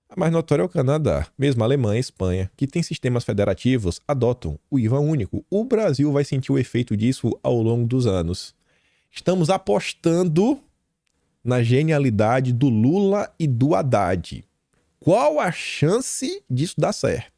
A mais notória é o Canadá. Mesmo a Alemanha e a Espanha, que têm sistemas federativos, adotam o IVA único. O Brasil vai sentir o efeito disso ao longo dos anos. Estamos apostando na genialidade do Lula e do Haddad. Qual a chance disso dar certo?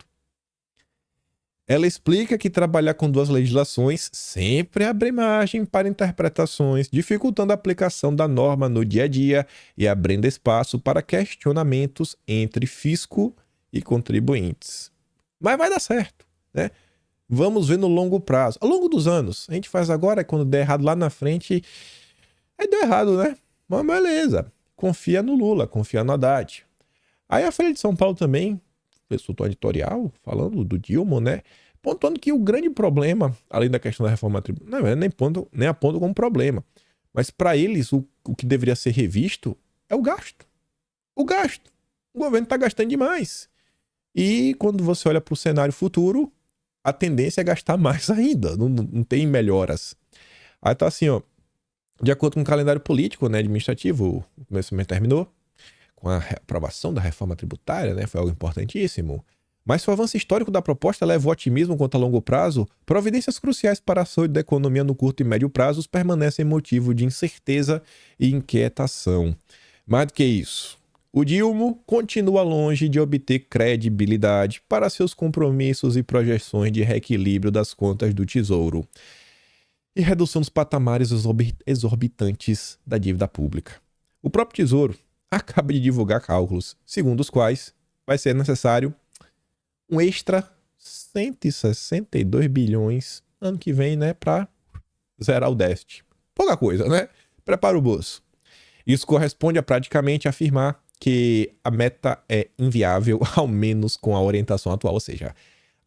Ela explica que trabalhar com duas legislações sempre abre margem para interpretações, dificultando a aplicação da norma no dia a dia e abrindo espaço para questionamentos entre fisco e contribuintes. Mas vai dar certo, né? Vamos ver no longo prazo. Ao longo dos anos. A gente faz agora, quando der errado lá na frente, aí deu errado, né? Mas beleza. Confia no Lula, confia no Haddad. Aí a Folha de São Paulo também soltou um editorial falando do Dilma, né? Pontuando que o grande problema, além da questão da reforma tributária, não é nem aponta como problema. Mas para eles, o que deveria ser revisto é o gasto. O gasto. O governo está gastando demais. E quando você olha para o cenário futuro, a tendência é gastar mais ainda. Não tem melhoras. Aí tá assim, ó. De acordo com o calendário político, né, administrativo, o começo terminou com a aprovação da reforma tributária, né? Foi algo importantíssimo. Mas o avanço histórico da proposta leva o otimismo quanto a longo prazo. Providências cruciais para a saúde da economia no curto e médio prazos permanecem motivo de incerteza e inquietação. Mais do que isso, o Dilma continua longe de obter credibilidade para seus compromissos e projeções de reequilíbrio das contas do Tesouro e redução dos patamares exorbitantes da dívida pública. O próprio Tesouro acaba de divulgar cálculos, segundo os quais vai ser necessário um extra 162 bilhões ano que vem, né, para zerar o déficit. Pouca coisa, né? Prepara o bolso. Isso corresponde a praticamente afirmar que a meta é inviável, ao menos com a orientação atual, ou seja,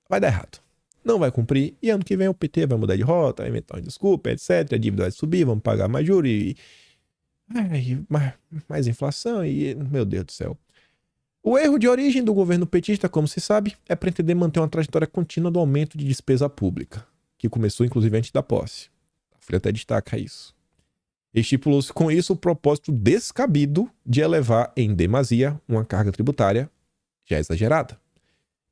vai dar errado. Não vai cumprir, e ano que vem o PT vai mudar de rota, vai inventar uma desculpa, etc. A dívida vai subir, vamos pagar mais juros e mais inflação e... Meu Deus do céu. O erro de origem do governo petista, como se sabe, é pretender manter uma trajetória contínua do aumento de despesa pública, que começou inclusive antes da posse. A Folha até destaca isso. Estipulou-se com isso o propósito descabido de elevar em demasia uma carga tributária já exagerada.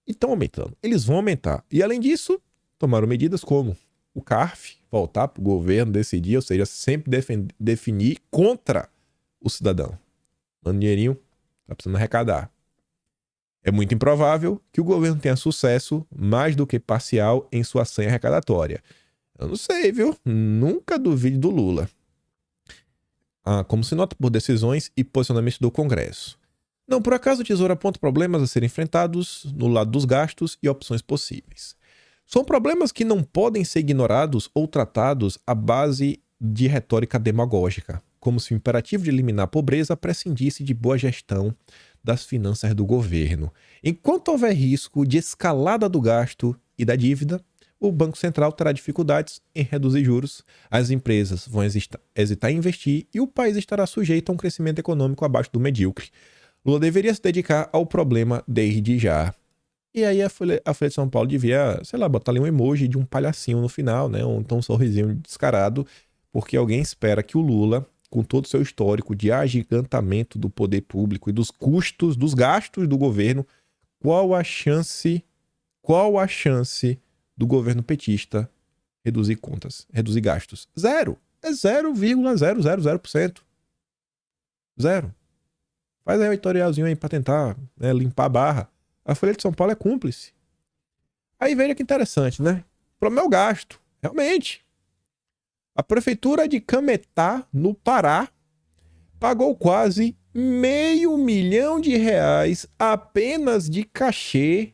E estão aumentando. Eles vão aumentar. E além disso, tomaram medidas como o CARF, voltar para o governo decidir, ou seja, sempre definir contra o cidadão. Manda dinheirinho, tá precisando arrecadar. É muito improvável que o governo tenha sucesso mais do que parcial em sua senha arrecadatória. Eu não sei, viu? Nunca duvide do Lula. Como se nota por decisões e posicionamentos do Congresso. Não por acaso o Tesouro aponta problemas a serem enfrentados no lado dos gastos e opções possíveis. São problemas que não podem ser ignorados ou tratados à base de retórica demagógica, como se o imperativo de eliminar a pobreza prescindisse de boa gestão das finanças do governo. Enquanto houver risco de escalada do gasto e da dívida, o Banco Central terá dificuldades em reduzir juros, as empresas vão hesitar em investir e o país estará sujeito a um crescimento econômico abaixo do medíocre. Lula deveria se dedicar ao problema desde já. E aí a Folha de São Paulo devia, sei lá, botar ali um emoji de um palhacinho no final, né? Ou então um sorrisinho descarado, porque alguém espera que o Lula, com todo o seu histórico de agigantamento do poder público e dos custos, dos gastos do governo, qual a chance do governo petista reduzir contas, reduzir gastos? Zero. É 0,000%. Zero. Faz aí um editorialzinho aí pra tentar, né, limpar a barra. A Folha de São Paulo é cúmplice. Aí veja que interessante, né? O problema é o gasto. Realmente. A prefeitura de Cametá, no Pará, pagou quase R$500 mil apenas de cachê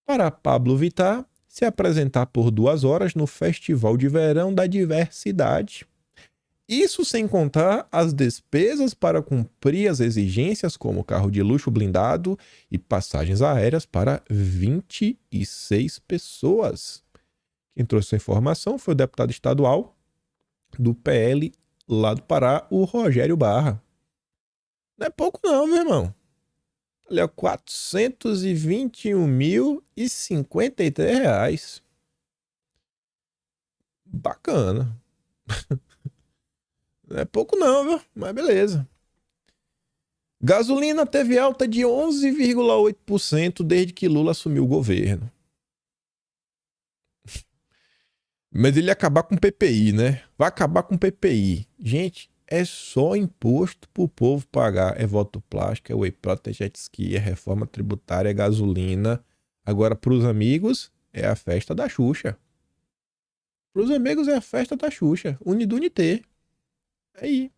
para Pablo Vittar se apresentar por 2 horas no Festival de Verão da Diversidade. Isso sem contar as despesas para cumprir as exigências como carro de luxo blindado e passagens aéreas para 26 pessoas. Quem trouxe essa informação foi o deputado estadual do PL lá do Pará, o Rogério Barra. Não é pouco não, meu irmão. Olha, R$421.053. Bacana. Não é pouco não, viu? Mas beleza. Gasolina teve alta de 11,8% desde que Lula assumiu o governo. Mas ele ia acabar com o PPI, né? Vai acabar com o PPI. Gente, é só imposto pro povo pagar. É voto plástico, é whey protein, jet ski, é reforma tributária, é gasolina. Agora, pros amigos, é a festa da Xuxa. Pros amigos é a festa da Xuxa. Unidunité. Aí.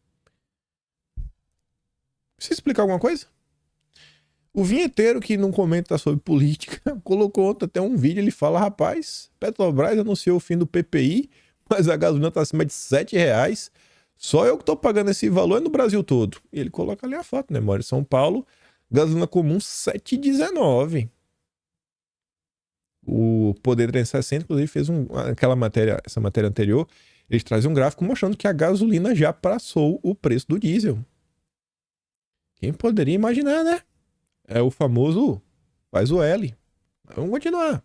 Precisa explicar alguma coisa? O vinheteiro que não comenta sobre política colocou ontem até um vídeo. Ele fala: rapaz, Petrobras anunciou o fim do PPI, mas a gasolina tá acima de R$7. Só eu que tô pagando esse valor é no Brasil todo. E ele coloca ali a foto, né? Mora em São Paulo, gasolina comum R$7,19. O Poder 360, inclusive, fez essa matéria anterior. Eles trazem um gráfico mostrando que a gasolina já passou o preço do diesel. Quem poderia imaginar, né? É o famoso faz o L. Vamos continuar.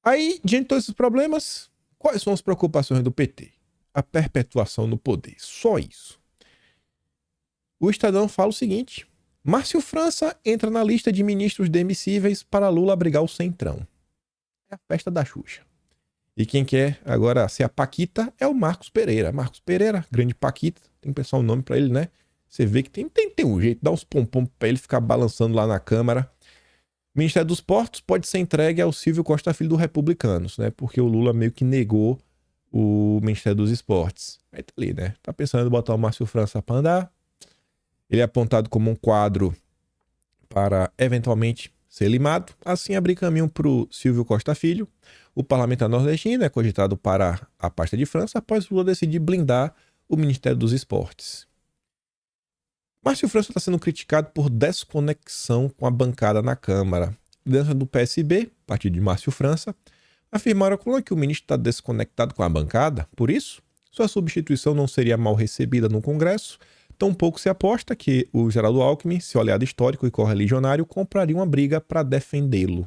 Aí, diante de todos esses problemas, quais são as preocupações do PT? A perpetuação no poder. Só isso. O Estadão fala o seguinte: Márcio França entra na lista de ministros demissíveis para Lula abrigar o Centrão. É a festa da Xuxa. E quem quer agora ser a Paquita é o Marcos Pereira. Marcos Pereira, grande Paquita, tem que pensar um nome pra ele, né? Você vê que tem um jeito, dá uns pompom pra ele ficar balançando lá na Câmara. O Ministério dos Portos pode ser entregue ao Silvio Costa Filho do Republicanos, né? Porque o Lula meio que negou o Ministério dos Esportes. Aí tá ali, né? Tá pensando em botar o Márcio França pra andar. Ele é apontado como um quadro para, eventualmente, ser limado. Assim, abrir caminho pro Silvio Costa Filho. O parlamentar nordestino é cogitado para a pasta de França após Lula decidir blindar o Ministério dos Esportes. Márcio França está sendo criticado por desconexão com a bancada na Câmara. Dentro do PSB, partido de Márcio França, afirmaram que o ministro está desconectado com a bancada, por isso, sua substituição não seria mal recebida no Congresso. Tampouco se aposta que o Geraldo Alckmin, seu aliado histórico e correligionário, compraria uma briga para defendê-lo.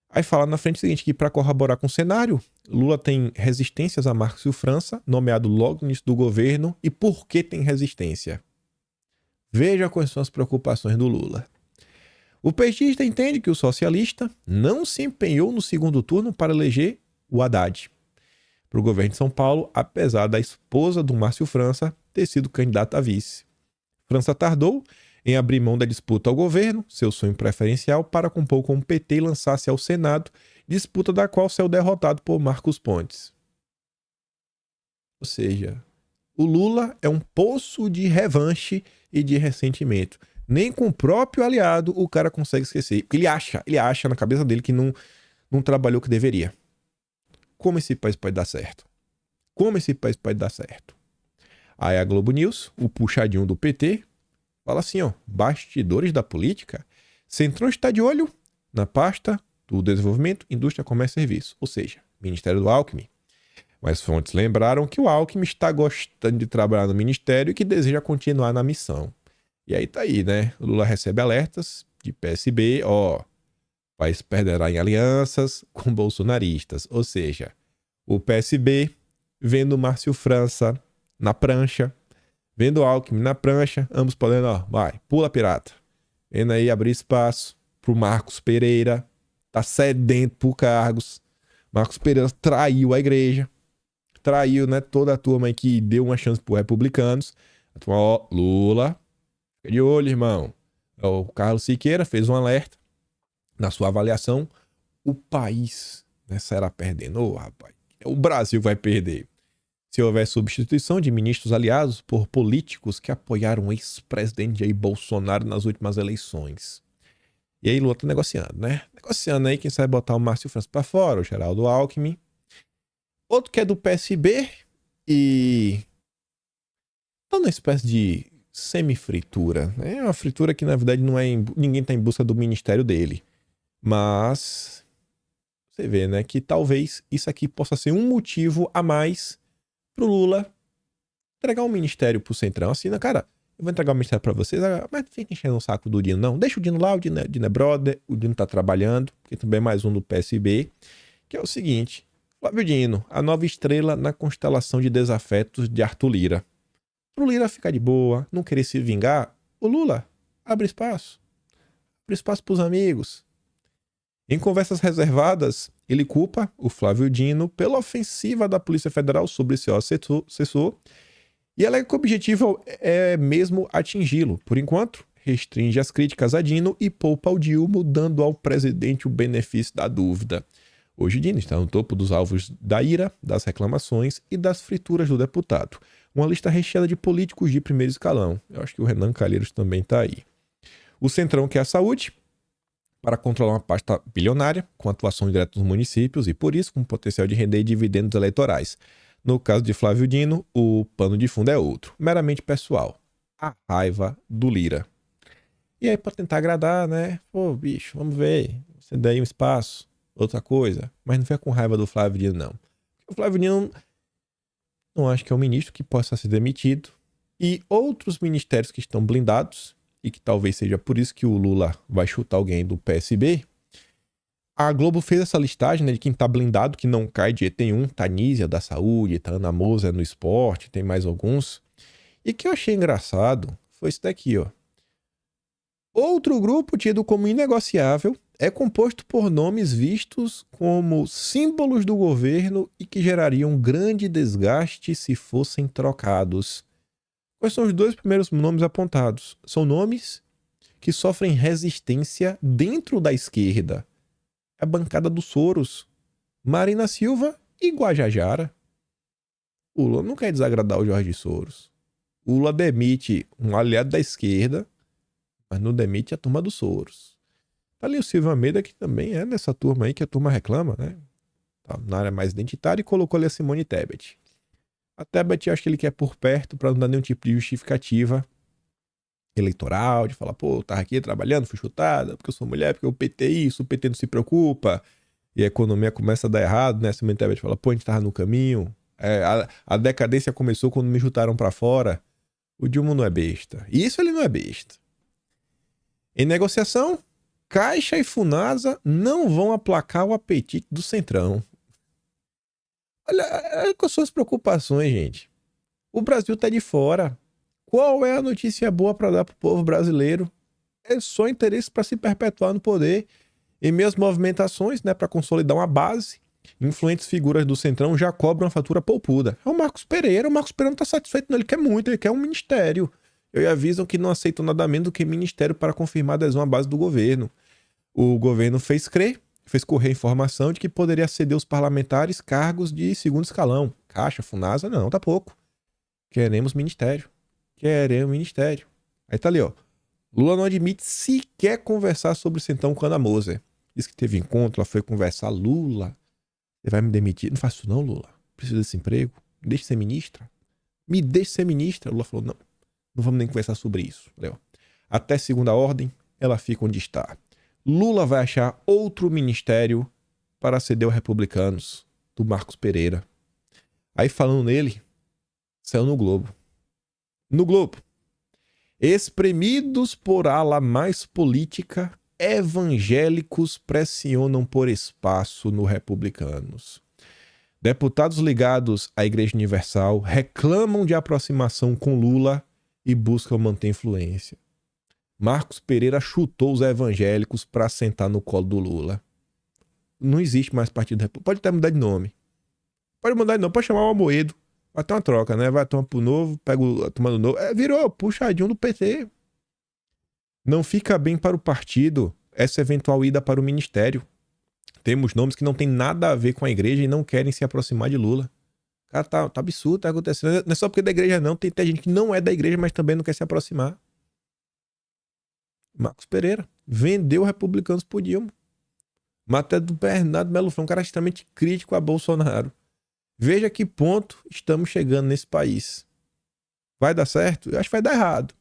Aí fala na frente o seguinte, que para corroborar com o cenário, Lula tem resistências a Márcio França, nomeado logo no início do governo. E por que tem resistência? Veja quais são as preocupações do Lula. O petista entende que o socialista não se empenhou no segundo turno para eleger o Haddad para o governo de São Paulo, apesar da esposa do Márcio França ter sido candidata a vice. França tardou em abrir mão da disputa ao governo, seu sonho preferencial, para compor com o PT e lançar-se ao Senado, disputa da qual saiu derrotado por Marcos Pontes. Ou seja, o Lula é um poço de revanche e de ressentimento. Nem com o próprio aliado o cara consegue esquecer. Porque ele acha na cabeça dele que não trabalhou o que deveria. Como esse país pode dar certo? Como esse país pode dar certo? Aí a Globo News, o puxadinho do PT, fala assim, ó, bastidores da política, Centrão está de olho na pasta do Desenvolvimento, Indústria, Comércio e Serviço, ou seja, Ministério do Alckmin. Mas fontes lembraram que o Alckmin está gostando de trabalhar no ministério e que deseja continuar na missão. E aí tá aí, né? O Lula recebe alertas de PSB, ó, o país perderá em alianças com bolsonaristas. Ou seja, o PSB vendo Márcio França na prancha, vendo Alckmin na prancha, ambos podendo, ó, vai, pula pirata. Vendo aí abrir espaço pro Marcos Pereira, tá sedento por cargos. Marcos Pereira traiu a igreja. Traiu, né, toda a turma aí que deu uma chance pro republicanos. A turma, ó, Lula, fica de olho, irmão. O Carlos Siqueira fez um alerta na sua avaliação. O país, né? Será perdendo? Ô, rapaz, o Brasil vai perder. Se houver substituição de ministros aliados por políticos que apoiaram o ex-presidente Jair Bolsonaro nas últimas eleições. E aí Lula tá negociando, né? Negociando aí, quem sabe botar o Márcio França pra fora, o Geraldo Alckmin. Outro que é do PSB e... tá numa espécie de semi-fritura. É uma fritura que, na verdade, não é ninguém tá em busca do ministério dele. Mas... você vê, né? Que talvez isso aqui possa ser um motivo a mais pro Lula entregar um ministério pro Centrão. Assim, né, cara, eu vou entregar o ministério pra vocês, mas não fica enchendo o saco do Dino, não. Deixa o Dino lá, o Dino é brother, o Dino tá trabalhando, porque também é mais um do PSB, que é o seguinte: Flávio Dino, a nova estrela na constelação de desafetos de Arthur Lira. Pro Lira ficar de boa, não querer se vingar, o Lula abre espaço. Abre espaço pros amigos. Em conversas reservadas, ele culpa o Flávio Dino pela ofensiva da Polícia Federal sobre seu assessor e alega que o objetivo é mesmo atingi-lo. Por enquanto, restringe as críticas a Dino e poupa o Dilma, dando ao presidente o benefício da dúvida. Hoje, Dino está no topo dos alvos da ira, das reclamações e das frituras do deputado. Uma lista recheada de políticos de primeiro escalão. Eu acho que o Renan Calheiros também está aí. O Centrão quer a saúde para controlar uma pasta bilionária, com atuação direta nos municípios e, por isso, com potencial de render dividendos eleitorais. No caso de Flávio Dino, o pano de fundo é outro, meramente pessoal. A raiva do Lira. E aí, para tentar agradar, né? Pô, bicho, vamos ver. Você dá aí um espaço, outra coisa. Mas não fica com raiva do Flávio Dino, não. O Flávio Dino não acho que é um ministro que possa ser demitido. E outros ministérios que estão blindados, e que talvez seja por isso que o Lula vai chutar alguém do PSB. A Globo fez essa listagem, né, de quem tá blindado, que não cai de jeito nenhum. Tá Nízia da Saúde, tá Ana Moser no esporte, tem mais alguns. E que eu achei engraçado foi isso daqui, ó. Outro grupo tido como inegociável é composto por nomes vistos como símbolos do governo e que gerariam grande desgaste se fossem trocados. Quais são os dois primeiros nomes apontados? São nomes que sofrem resistência dentro da esquerda. A bancada dos Soros, Marina Silva e Guajajara. O Lula não quer desagradar o Jorge Soros. O Lula demite um aliado da esquerda, mas não demite a turma dos Soros. Tá ali o Silvio Almeida, que também é nessa turma aí que a turma reclama, né? Tá na área mais identitária, e colocou ali a Simone Tebet. A Tebet, eu acho que ele quer por perto para não dar nenhum tipo de justificativa eleitoral, de falar, pô, eu tava aqui trabalhando, fui chutada, porque eu sou mulher, porque o PT é isso, o PT não se preocupa, e a economia começa a dar errado, né? A Simone Tebet fala, pô, a gente tava no caminho, a decadência começou quando me chutaram para fora. O Dilma não é besta. Isso ele não é besta. Em negociação, Caixa e Funasa não vão aplacar o apetite do Centrão. Olha com as suas preocupações, gente. O Brasil tá de fora. Qual é a notícia boa para dar pro povo brasileiro? É só interesse para se perpetuar no poder. Em meio às movimentações, né, para consolidar uma base, influentes figuras do Centrão já cobram a fatura poupuda. É o Marcos Pereira. O Marcos Pereira não tá satisfeito, não. Ele quer muito, ele quer um ministério. E avisam que não aceitam nada menos do que ministério para confirmar a adesão à base do governo. O governo fez correr informação de que poderia ceder aos parlamentares cargos de segundo escalão. Caixa, Funasa, não, tá pouco. Queremos ministério. Aí tá ali, ó. Lula não admite sequer conversar sobre o Centrão com Ana Moser. Diz que teve encontro, ela foi conversar. Lula, você vai me demitir? Não faço isso não, Lula. Preciso desse emprego. Me deixe ser ministra. Me deixe ser ministra. Lula falou, não vamos nem conversar sobre isso. Valeu. Até segunda ordem, ela fica onde está. Lula vai achar outro ministério para ceder aos republicanos, do Marcos Pereira. Aí falando nele, saiu no Globo. No Globo. Espremidos por ala mais política, evangélicos pressionam por espaço no Republicanos. Deputados ligados à Igreja Universal reclamam de aproximação com Lula e buscam manter influência. Marcos Pereira chutou os evangélicos para sentar no colo do Lula. Não existe mais partido republicano. Pode até mudar de nome. Pode mudar de nome, pode chamar o Amoedo. Vai ter uma troca, né? Vai tomar pro novo, pega a turma do novo. Virou puxadinho do PT. Não fica bem para o partido essa eventual ida para o ministério. Temos nomes que não tem nada a ver com a igreja e não querem se aproximar de Lula. Cara, tá absurdo, tá acontecendo. Não é só porque é da igreja, não. Tem gente que não é da igreja, mas também não quer se aproximar. Marcos Pereira vendeu republicanos por Dilma. Matéria do Bernardo Melo foi um cara extremamente crítico a Bolsonaro. Veja que ponto estamos chegando nesse país. Vai dar certo? Eu acho que vai dar errado.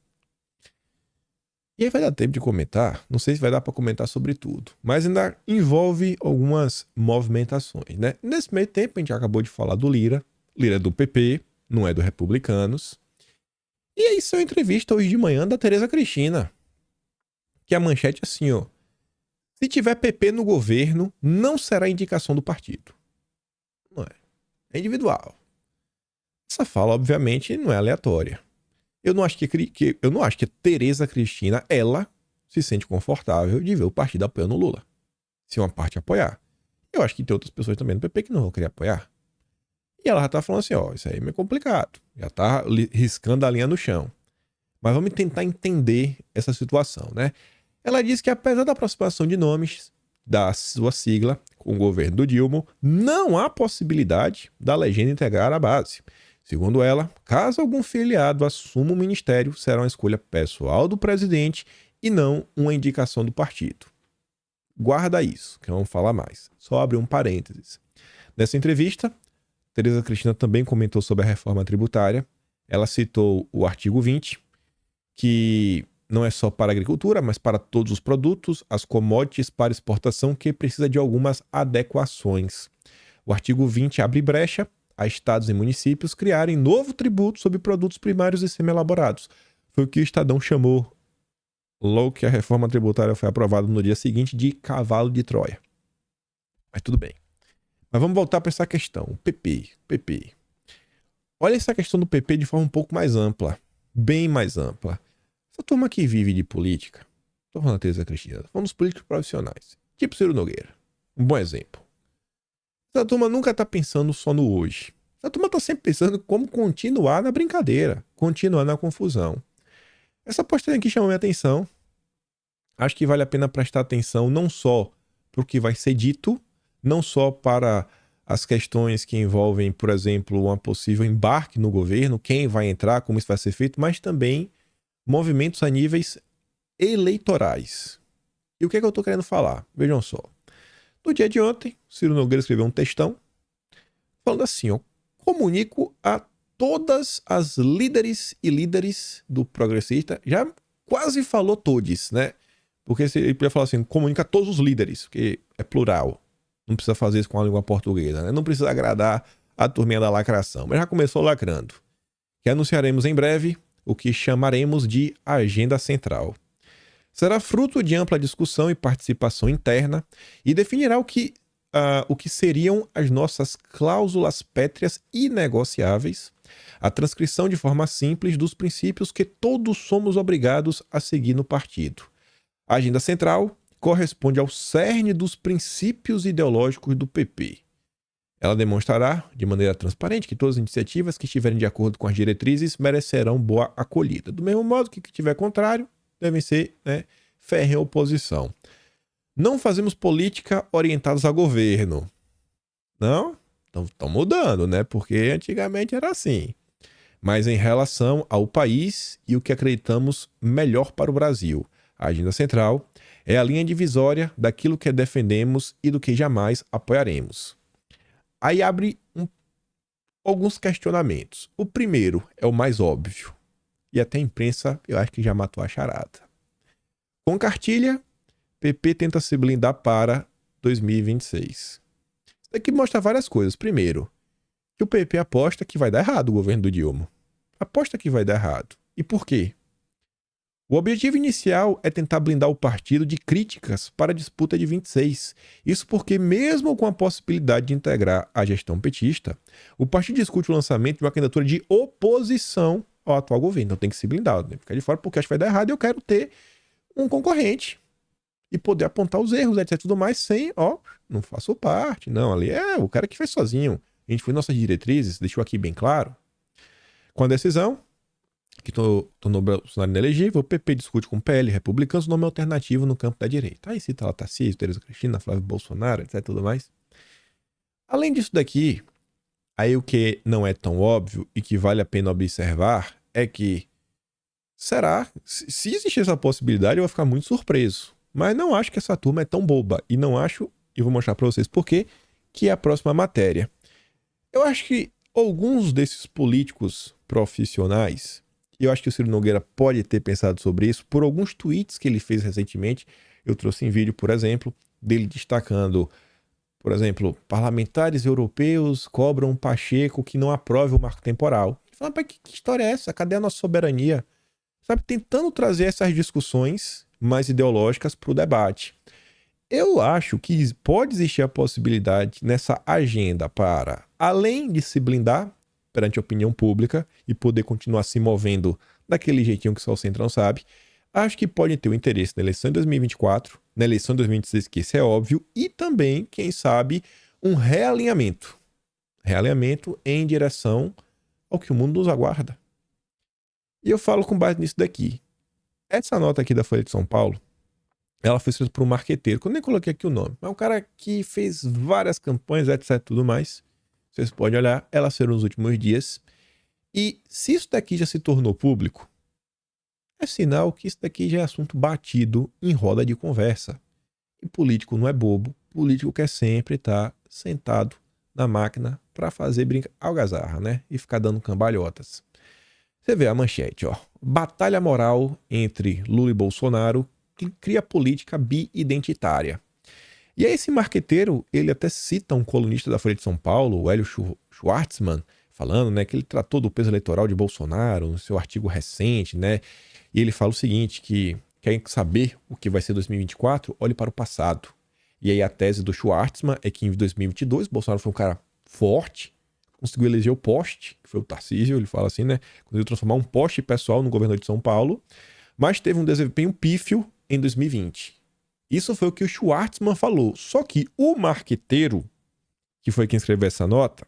E aí vai dar tempo de comentar. Não sei se vai dar para comentar sobre tudo. Mas ainda envolve algumas movimentações, né? Nesse meio tempo, a gente acabou de falar do Lira. Lira é do PP, não é do Republicanos. E aí saiu entrevista hoje de manhã da Tereza Cristina. Que a manchete é assim, ó. Se tiver PP no governo, não será indicação do partido. Não é. É individual. Essa fala, obviamente, não é aleatória. Eu não acho que a Tereza Cristina, ela, se sente confortável de ver o partido apoiando o Lula. Se uma parte apoiar. Eu acho que tem outras pessoas também no PP que não vão querer apoiar. E ela já tá falando assim, ó, isso aí é meio complicado. Já tá riscando a linha no chão. Mas vamos tentar entender essa situação, né? Ela diz que apesar da aproximação de nomes da sua sigla com o governo do Dilma, não há possibilidade da legenda integrar a base. Segundo ela, caso algum filiado assuma o ministério, será uma escolha pessoal do presidente e não uma indicação do partido. Guarda isso, que vamos falar mais. Só abrir um parênteses. Nessa entrevista, Tereza Cristina também comentou sobre a reforma tributária. Ela citou o artigo 20, que não é só para a agricultura, mas para todos os produtos, as commodities para exportação, que precisa de algumas adequações. O artigo 20 abre brecha a estados e municípios criarem novo tributo sobre produtos primários e semi-elaborados. Foi o que o Estadão chamou, logo que a reforma tributária foi aprovada no dia seguinte, de cavalo de Troia. Mas tudo bem. Mas vamos voltar para essa questão. O PP. Olha essa questão do PP de forma um pouco mais ampla. Bem mais ampla. Essa turma que vive de política, estou falando da Tereza Cristina, estou falando dos políticos profissionais, tipo Ciro Nogueira, um bom exemplo. Essa turma nunca está pensando só no hoje. Essa turma está sempre pensando como continuar na brincadeira, continuar na confusão. Essa postagem aqui chamou minha atenção. Acho que vale a pena prestar atenção não só para o que vai ser dito, não só para as questões que envolvem, por exemplo, um possível embarque no governo, quem vai entrar, como isso vai ser feito, mas também movimentos a níveis eleitorais. E o que é que eu estou querendo falar? Vejam só. No dia de ontem, Ciro Nogueira escreveu um textão falando assim, ó, comunico a todas as líderes e líderes do progressista, já quase falou todes, né? Porque ele podia falar assim, comunica a todos os líderes, porque é plural. Não precisa fazer isso com a língua portuguesa, né? Não precisa agradar a turminha da lacração, mas já começou lacrando. Que anunciaremos em breve o que chamaremos de Agenda Central. Será fruto de ampla discussão e participação interna e definirá o que seriam as nossas cláusulas pétreas inegociáveis, a transcrição de forma simples dos princípios que todos somos obrigados a seguir no partido. A Agenda Central corresponde ao cerne dos princípios ideológicos do PP. Ela demonstrará, de maneira transparente, que todas as iniciativas que estiverem de acordo com as diretrizes merecerão boa acolhida. Do mesmo modo que o que estiver contrário, devem ser, férrea oposição. Não fazemos política orientados a governo. Não? Estão mudando, né? Porque antigamente era assim. Mas em relação ao país e o que acreditamos melhor para o Brasil. A Agenda Central é a linha divisória daquilo que defendemos e do que jamais apoiaremos. Aí abre alguns questionamentos. O primeiro é o mais óbvio. E até a imprensa, eu acho que já matou a charada. Com cartilha, PP tenta se blindar para 2026. Isso daqui mostra várias coisas. Primeiro, que o PP aposta que vai dar errado o governo do Dilma. Aposta que vai dar errado. E por quê? O objetivo inicial é tentar blindar o partido de críticas para a disputa de 26. Isso porque, mesmo com a possibilidade de integrar a gestão petista, o partido discute o lançamento de uma candidatura de oposição ao atual governo. Então tem que se blindar, né? Ficar de fora porque acho que vai dar errado e eu quero ter um concorrente e poder apontar os erros, etc. Tudo mais sem, não faço parte. Não, ali é o cara que fez sozinho. A gente foi nossas diretrizes, deixou aqui bem claro. Com a decisão, que tornou Bolsonaro inelegível, o PP discute com o PL, republicanos, nome alternativo no campo da direita. Aí cita lá Tarcísio, Tereza Cristina, Flávio Bolsonaro, etc, tudo mais. Além disso daqui, aí o que não é tão óbvio e que vale a pena observar é que, será? Se existir essa possibilidade, eu vou ficar muito surpreso. Mas não acho que essa turma é tão boba. E não acho, e vou mostrar pra vocês por quê, que é a próxima matéria. Eu acho que alguns desses políticos profissionais, e eu acho que o Ciro Nogueira pode ter pensado sobre isso, por alguns tweets que ele fez recentemente. Eu trouxe em vídeo, por exemplo, dele destacando, por exemplo, parlamentares europeus cobram Pacheco que não aprove o marco temporal. Fala, mas que história é essa? Cadê a nossa soberania? Sabe, tentando trazer essas discussões mais ideológicas para o debate. Eu acho que pode existir a possibilidade nessa agenda para, além de se blindar perante a opinião pública e poder continuar se movendo daquele jeitinho que só o Centrão sabe, acho que pode ter o interesse na eleição de 2024, na eleição de 2026, que isso é óbvio, e também, quem sabe, um realinhamento. Realinhamento em direção ao que o mundo nos aguarda. E eu falo com base nisso daqui. Essa nota aqui da Folha de São Paulo, ela foi escrita por um marqueteiro, que eu nem coloquei aqui o nome, mas é um cara que fez várias campanhas, etc, tudo mais. Vocês podem olhar, ela saiu nos últimos dias. E se isso daqui já se tornou público, é sinal que isso daqui já é assunto batido em roda de conversa. E político não é bobo, político quer sempre estar sentado na máquina para fazer algazarra, né? E ficar dando cambalhotas. Você vê a manchete, ó. Batalha moral entre Lula e Bolsonaro que cria política bi-identitária. E aí esse marqueteiro, ele até cita um colunista da Folha de São Paulo, o Hélio Schwartzman, falando, né, que ele tratou do peso eleitoral de Bolsonaro no seu artigo recente, né? E ele fala o seguinte, que quer saber o que vai ser 2024, olhe para o passado. E aí a tese do Schwartzman é que em 2022 Bolsonaro foi um cara forte, conseguiu eleger o poste, que foi o Tarcísio, ele fala assim, né? Conseguiu transformar um poste pessoal no governador de São Paulo, mas teve um desempenho pífio em 2020. Isso foi o que o Schwartzman falou. Só que o marqueteiro, que foi quem escreveu essa nota,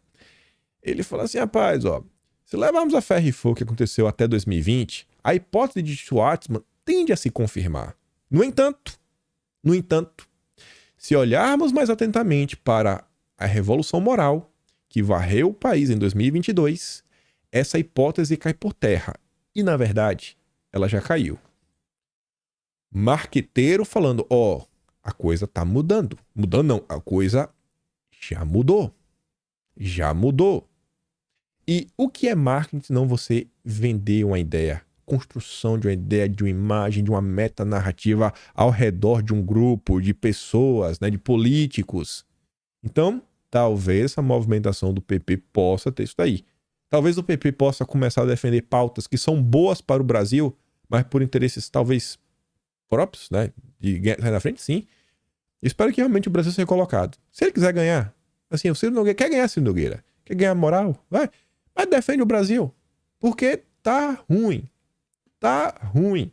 ele falou assim, rapaz, ó, se levarmos a ferro e fogo que aconteceu até 2020, a hipótese de Schwartzman tende a se confirmar. No entanto, se olharmos mais atentamente para a revolução moral que varreu o país em 2022, essa hipótese cai por terra. E, na verdade, ela já caiu. Marqueteiro falando, ó, a coisa tá mudando. Mudando não, a coisa já mudou. Já mudou. E o que é marketing se não você vender uma ideia? Construção de uma ideia, de uma imagem, de uma metanarrativa ao redor de um grupo de pessoas, né, de políticos. Então, talvez essa movimentação do PP possa ter isso daí. Talvez o PP possa começar a defender pautas que são boas para o Brasil, mas por interesses talvez próprios, né, de sair na frente, sim. Espero que realmente o Brasil seja colocado. Se ele quiser ganhar, assim, o Ciro Nogueira quer ganhar, Ciro Nogueira, quer ganhar moral, vai, mas defende o Brasil, porque tá ruim. Tá ruim.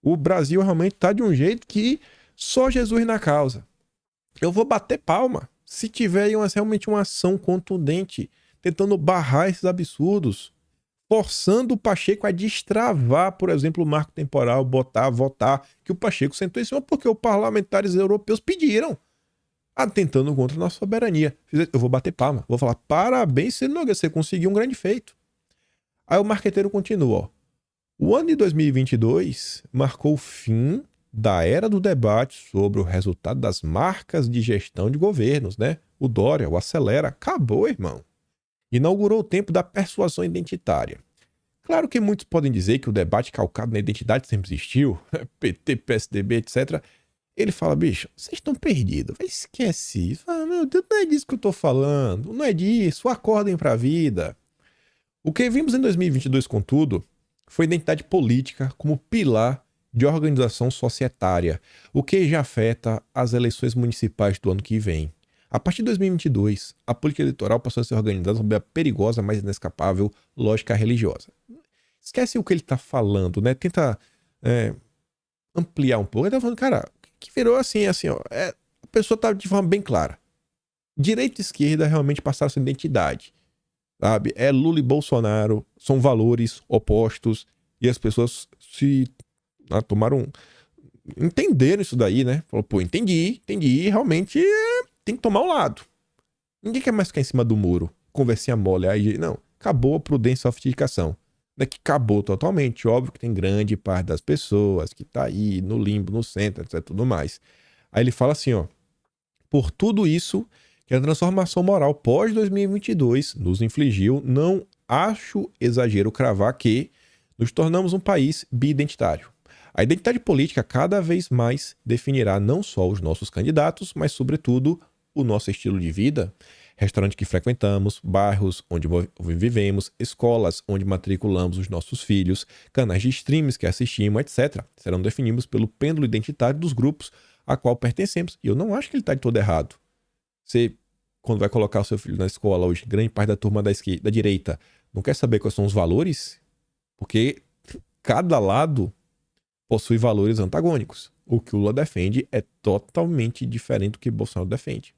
O Brasil realmente tá de um jeito que só Jesus na causa. Eu vou bater palma se tiver realmente uma ação contundente, tentando barrar esses absurdos, forçando o Pacheco a destravar, por exemplo, o marco temporal, votar, que o Pacheco sentou em cima porque os parlamentares europeus pediram, atentando contra a nossa soberania. Eu vou bater palma, vou falar, parabéns, Ciro Nogueira, você conseguiu um grande feito. Aí o marqueteiro continua, ó. O ano de 2022 marcou o fim da era do debate sobre o resultado das marcas de gestão de governos, né? O Dória, o Acelera, acabou, irmão. Inaugurou o tempo da persuasão identitária. Claro que muitos podem dizer que o debate calcado na identidade sempre existiu, PT, PSDB, etc. Ele fala, bicho, vocês estão perdidos, esquece isso. Ah, meu Deus, não é disso que eu tô falando, não é disso, acordem pra vida. O que vimos em 2022, contudo, foi identidade política como pilar de organização societária, o que já afeta as eleições municipais do ano que vem. A partir de 2022, a política eleitoral passou a ser organizada sob a perigosa, mas inescapável lógica religiosa. Esquece o que ele está falando, né? Tenta ampliar um pouco. Ele está falando, cara, que virou assim, ó. A pessoa está de forma bem clara. Direita e esquerda realmente passaram sua identidade. Sabe? Lula e Bolsonaro, são valores opostos, E as pessoas entenderam isso daí, né? Falou, pô, entendi, realmente tem que tomar um lado. Ninguém quer mais ficar em cima do muro, conversinha mole, aí não, acabou a prudência e sofisticação. Não é que acabou totalmente, óbvio que tem grande parte das pessoas que tá aí no limbo, no centro, etc, tudo mais. Aí ele fala assim, ó, por tudo isso que a transformação moral pós 2022 nos infligiu, não acho exagero cravar que nos tornamos um país biidentitário. A identidade política cada vez mais definirá não só os nossos candidatos, mas sobretudo o nosso estilo de vida, restaurante que frequentamos, bairros onde vivemos, escolas onde matriculamos os nossos filhos, canais de streams que assistimos, etc. Serão definidos pelo pêndulo identitário dos grupos a qual pertencemos. E eu não acho que ele está de todo errado. Você, quando vai colocar o seu filho na escola hoje, grande parte da turma da direita não quer saber quais são os valores? Porque cada lado possui valores antagônicos. O que o Lula defende é totalmente diferente do que Bolsonaro defende.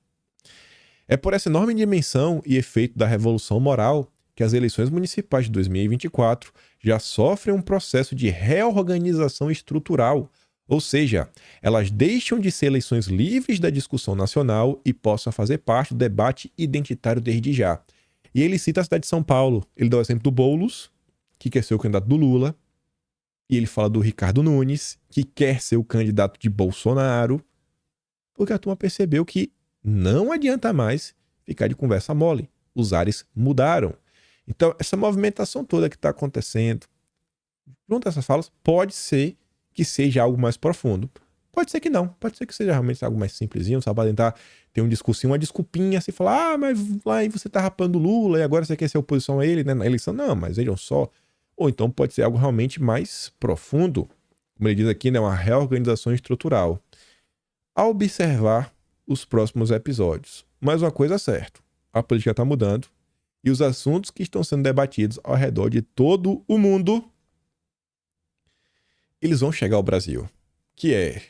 É por essa enorme dimensão e efeito da revolução moral que as eleições municipais de 2024 já sofrem um processo de reorganização estrutural, ou seja, elas deixam de ser eleições livres da discussão nacional e possam fazer parte do debate identitário desde já. E ele cita a cidade de São Paulo. Ele dá o exemplo do Boulos, que quer ser o candidato do Lula, e ele fala do Ricardo Nunes, que quer ser o candidato de Bolsonaro, porque a turma percebeu que não adianta mais ficar de conversa mole. Os ares mudaram. Então, essa movimentação toda que está acontecendo, junto a essas falas, pode ser que seja algo mais profundo. Pode ser que não. Pode ser que seja realmente algo mais simplesinho, só para tentar ter um discursinho, uma desculpinha, assim, falar, mas lá você tá rapando o Lula e agora você quer ser oposição a ele, né, na eleição. Não, mas vejam só. Ou então pode ser algo realmente mais profundo, como ele diz aqui, né, uma reorganização estrutural. Ao observar os próximos episódios, mais uma coisa é certa, a política está mudando e os assuntos que estão sendo debatidos ao redor de todo o mundo, eles vão chegar ao Brasil, que é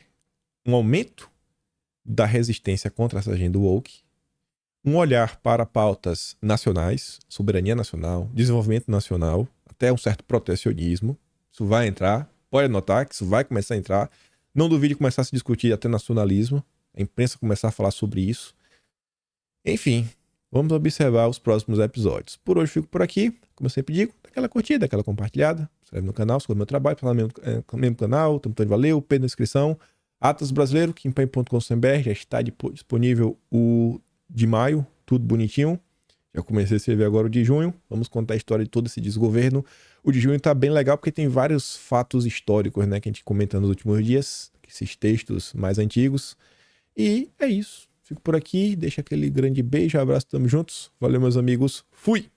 um aumento da resistência contra essa agenda woke, um olhar para pautas nacionais, soberania nacional, desenvolvimento nacional, até um certo protecionismo. Isso vai entrar, pode anotar que isso vai começar a entrar. Não duvide começar a se discutir até nacionalismo, a imprensa começar a falar sobre isso. Enfim, vamos observar os próximos episódios. Por hoje fico por aqui, como eu sempre digo, aquela curtida, aquela compartilhada, se inscreve no canal, se for meu trabalho, fala no mesmo canal, tamo todo valeu, Pedro na inscrição. Atlas Brasileiro, quimpanhe.com.br, já está disponível o de maio, tudo bonitinho. Já comecei a escrever agora o de junho. Vamos contar a história de todo esse desgoverno. O de junho tá bem legal porque tem vários fatos históricos, né, que a gente comenta nos últimos dias, esses textos mais antigos. E é isso. Fico por aqui, deixa aquele grande beijo, abraço, tamo juntos. Valeu, meus amigos. Fui!